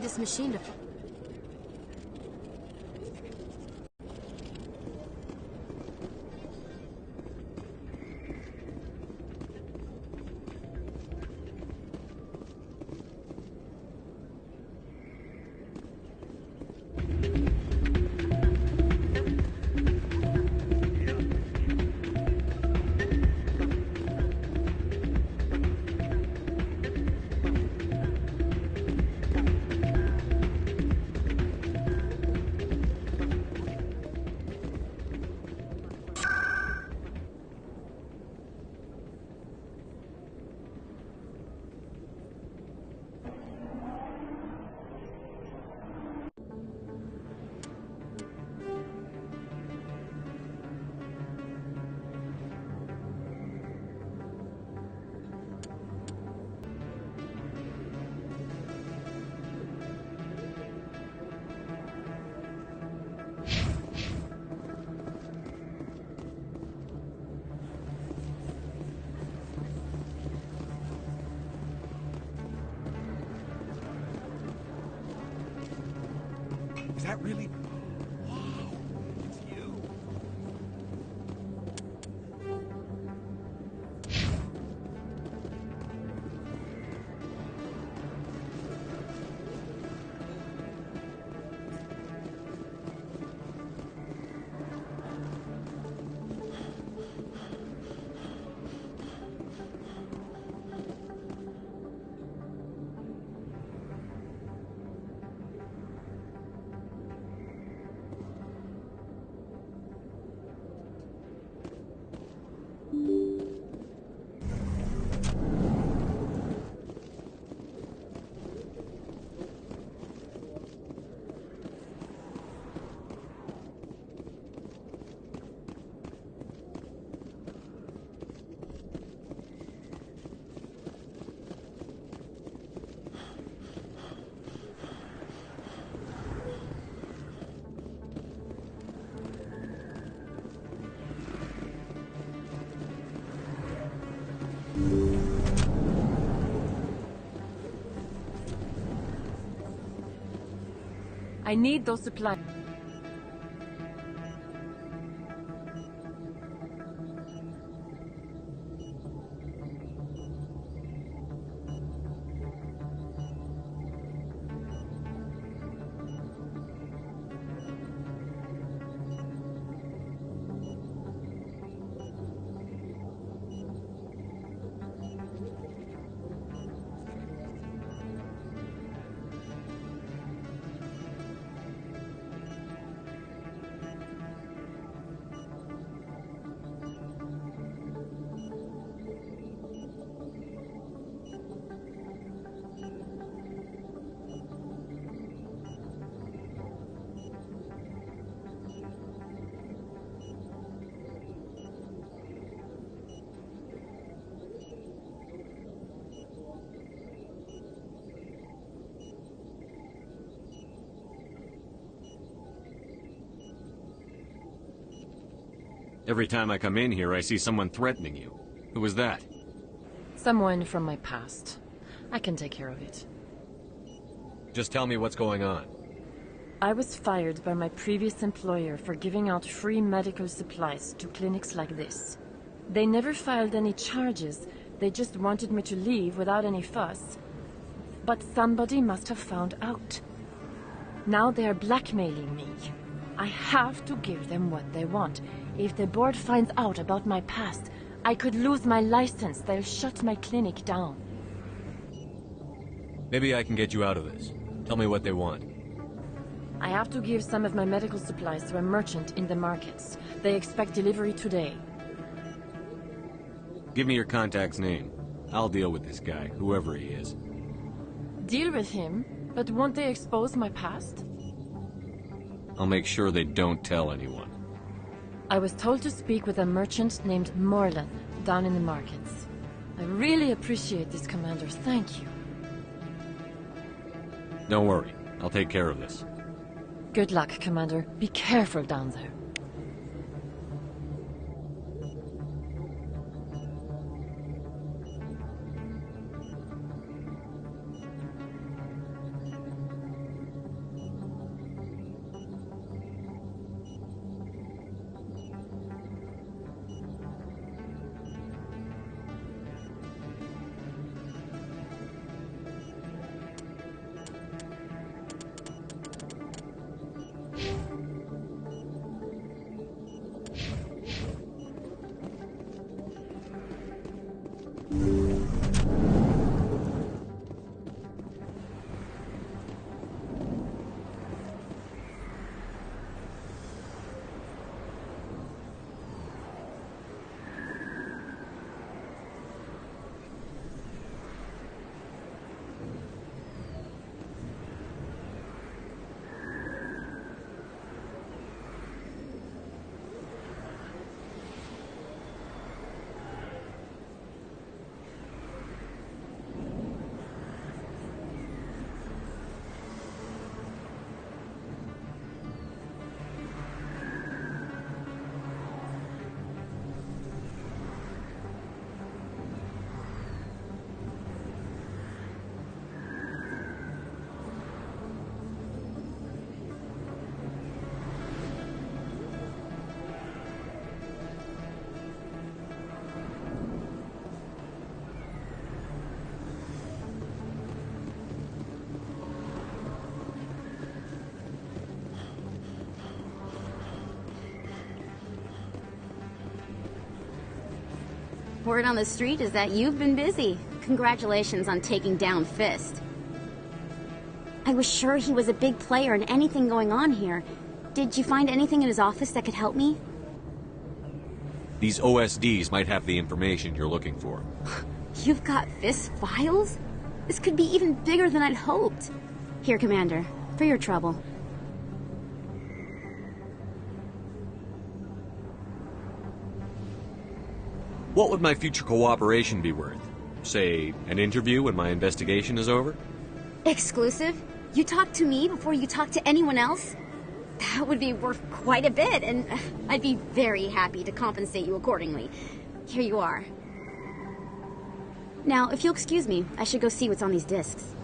Speaker 21: this machine to...
Speaker 23: Is that really... Wow, it's you.
Speaker 1: I need those supplies.
Speaker 2: Every time I come in here, I see someone threatening you. Who was that?
Speaker 1: Someone from my past. I can take care of it.
Speaker 2: Just tell me what's going on.
Speaker 1: I was fired by my previous employer for giving out free medical supplies to clinics like this. They never filed any charges. They just wanted me to leave without any fuss. But somebody must have found out. Now they are blackmailing me. I have to give them what they want. If the board finds out about my past, I could lose my license. They'll shut my clinic down.
Speaker 2: Maybe I can get you out of this. Tell me what they want.
Speaker 1: I have to give some of my medical supplies to a merchant in the markets. They expect delivery today.
Speaker 2: Give me your contact's name. I'll deal with this guy, whoever he is.
Speaker 1: Deal with him? But won't they expose my past?
Speaker 2: I'll make sure they don't tell anyone.
Speaker 1: I was told to speak with a merchant named Morlan, down in the markets. I really appreciate this, Commander. Thank you.
Speaker 2: Don't worry. I'll take care of this.
Speaker 1: Good luck, Commander. Be careful down there.
Speaker 14: Word on the street is that you've been busy. Congratulations on taking down Fist. I was sure he was a big player in anything going on here. Did you find anything in his office that could help me?
Speaker 2: These OSDs might have the information you're looking for.
Speaker 14: You've got Fist files? This could be even bigger than I'd hoped. Here, Commander, for your trouble.
Speaker 2: What would my future cooperation be worth? Say, an interview when my investigation is over?
Speaker 14: Exclusive? You talk to me before you talk to anyone else? That would be worth quite a bit, and I'd be very happy to compensate you accordingly. Here you are. Now, if you'll excuse me, I should go see what's on these discs.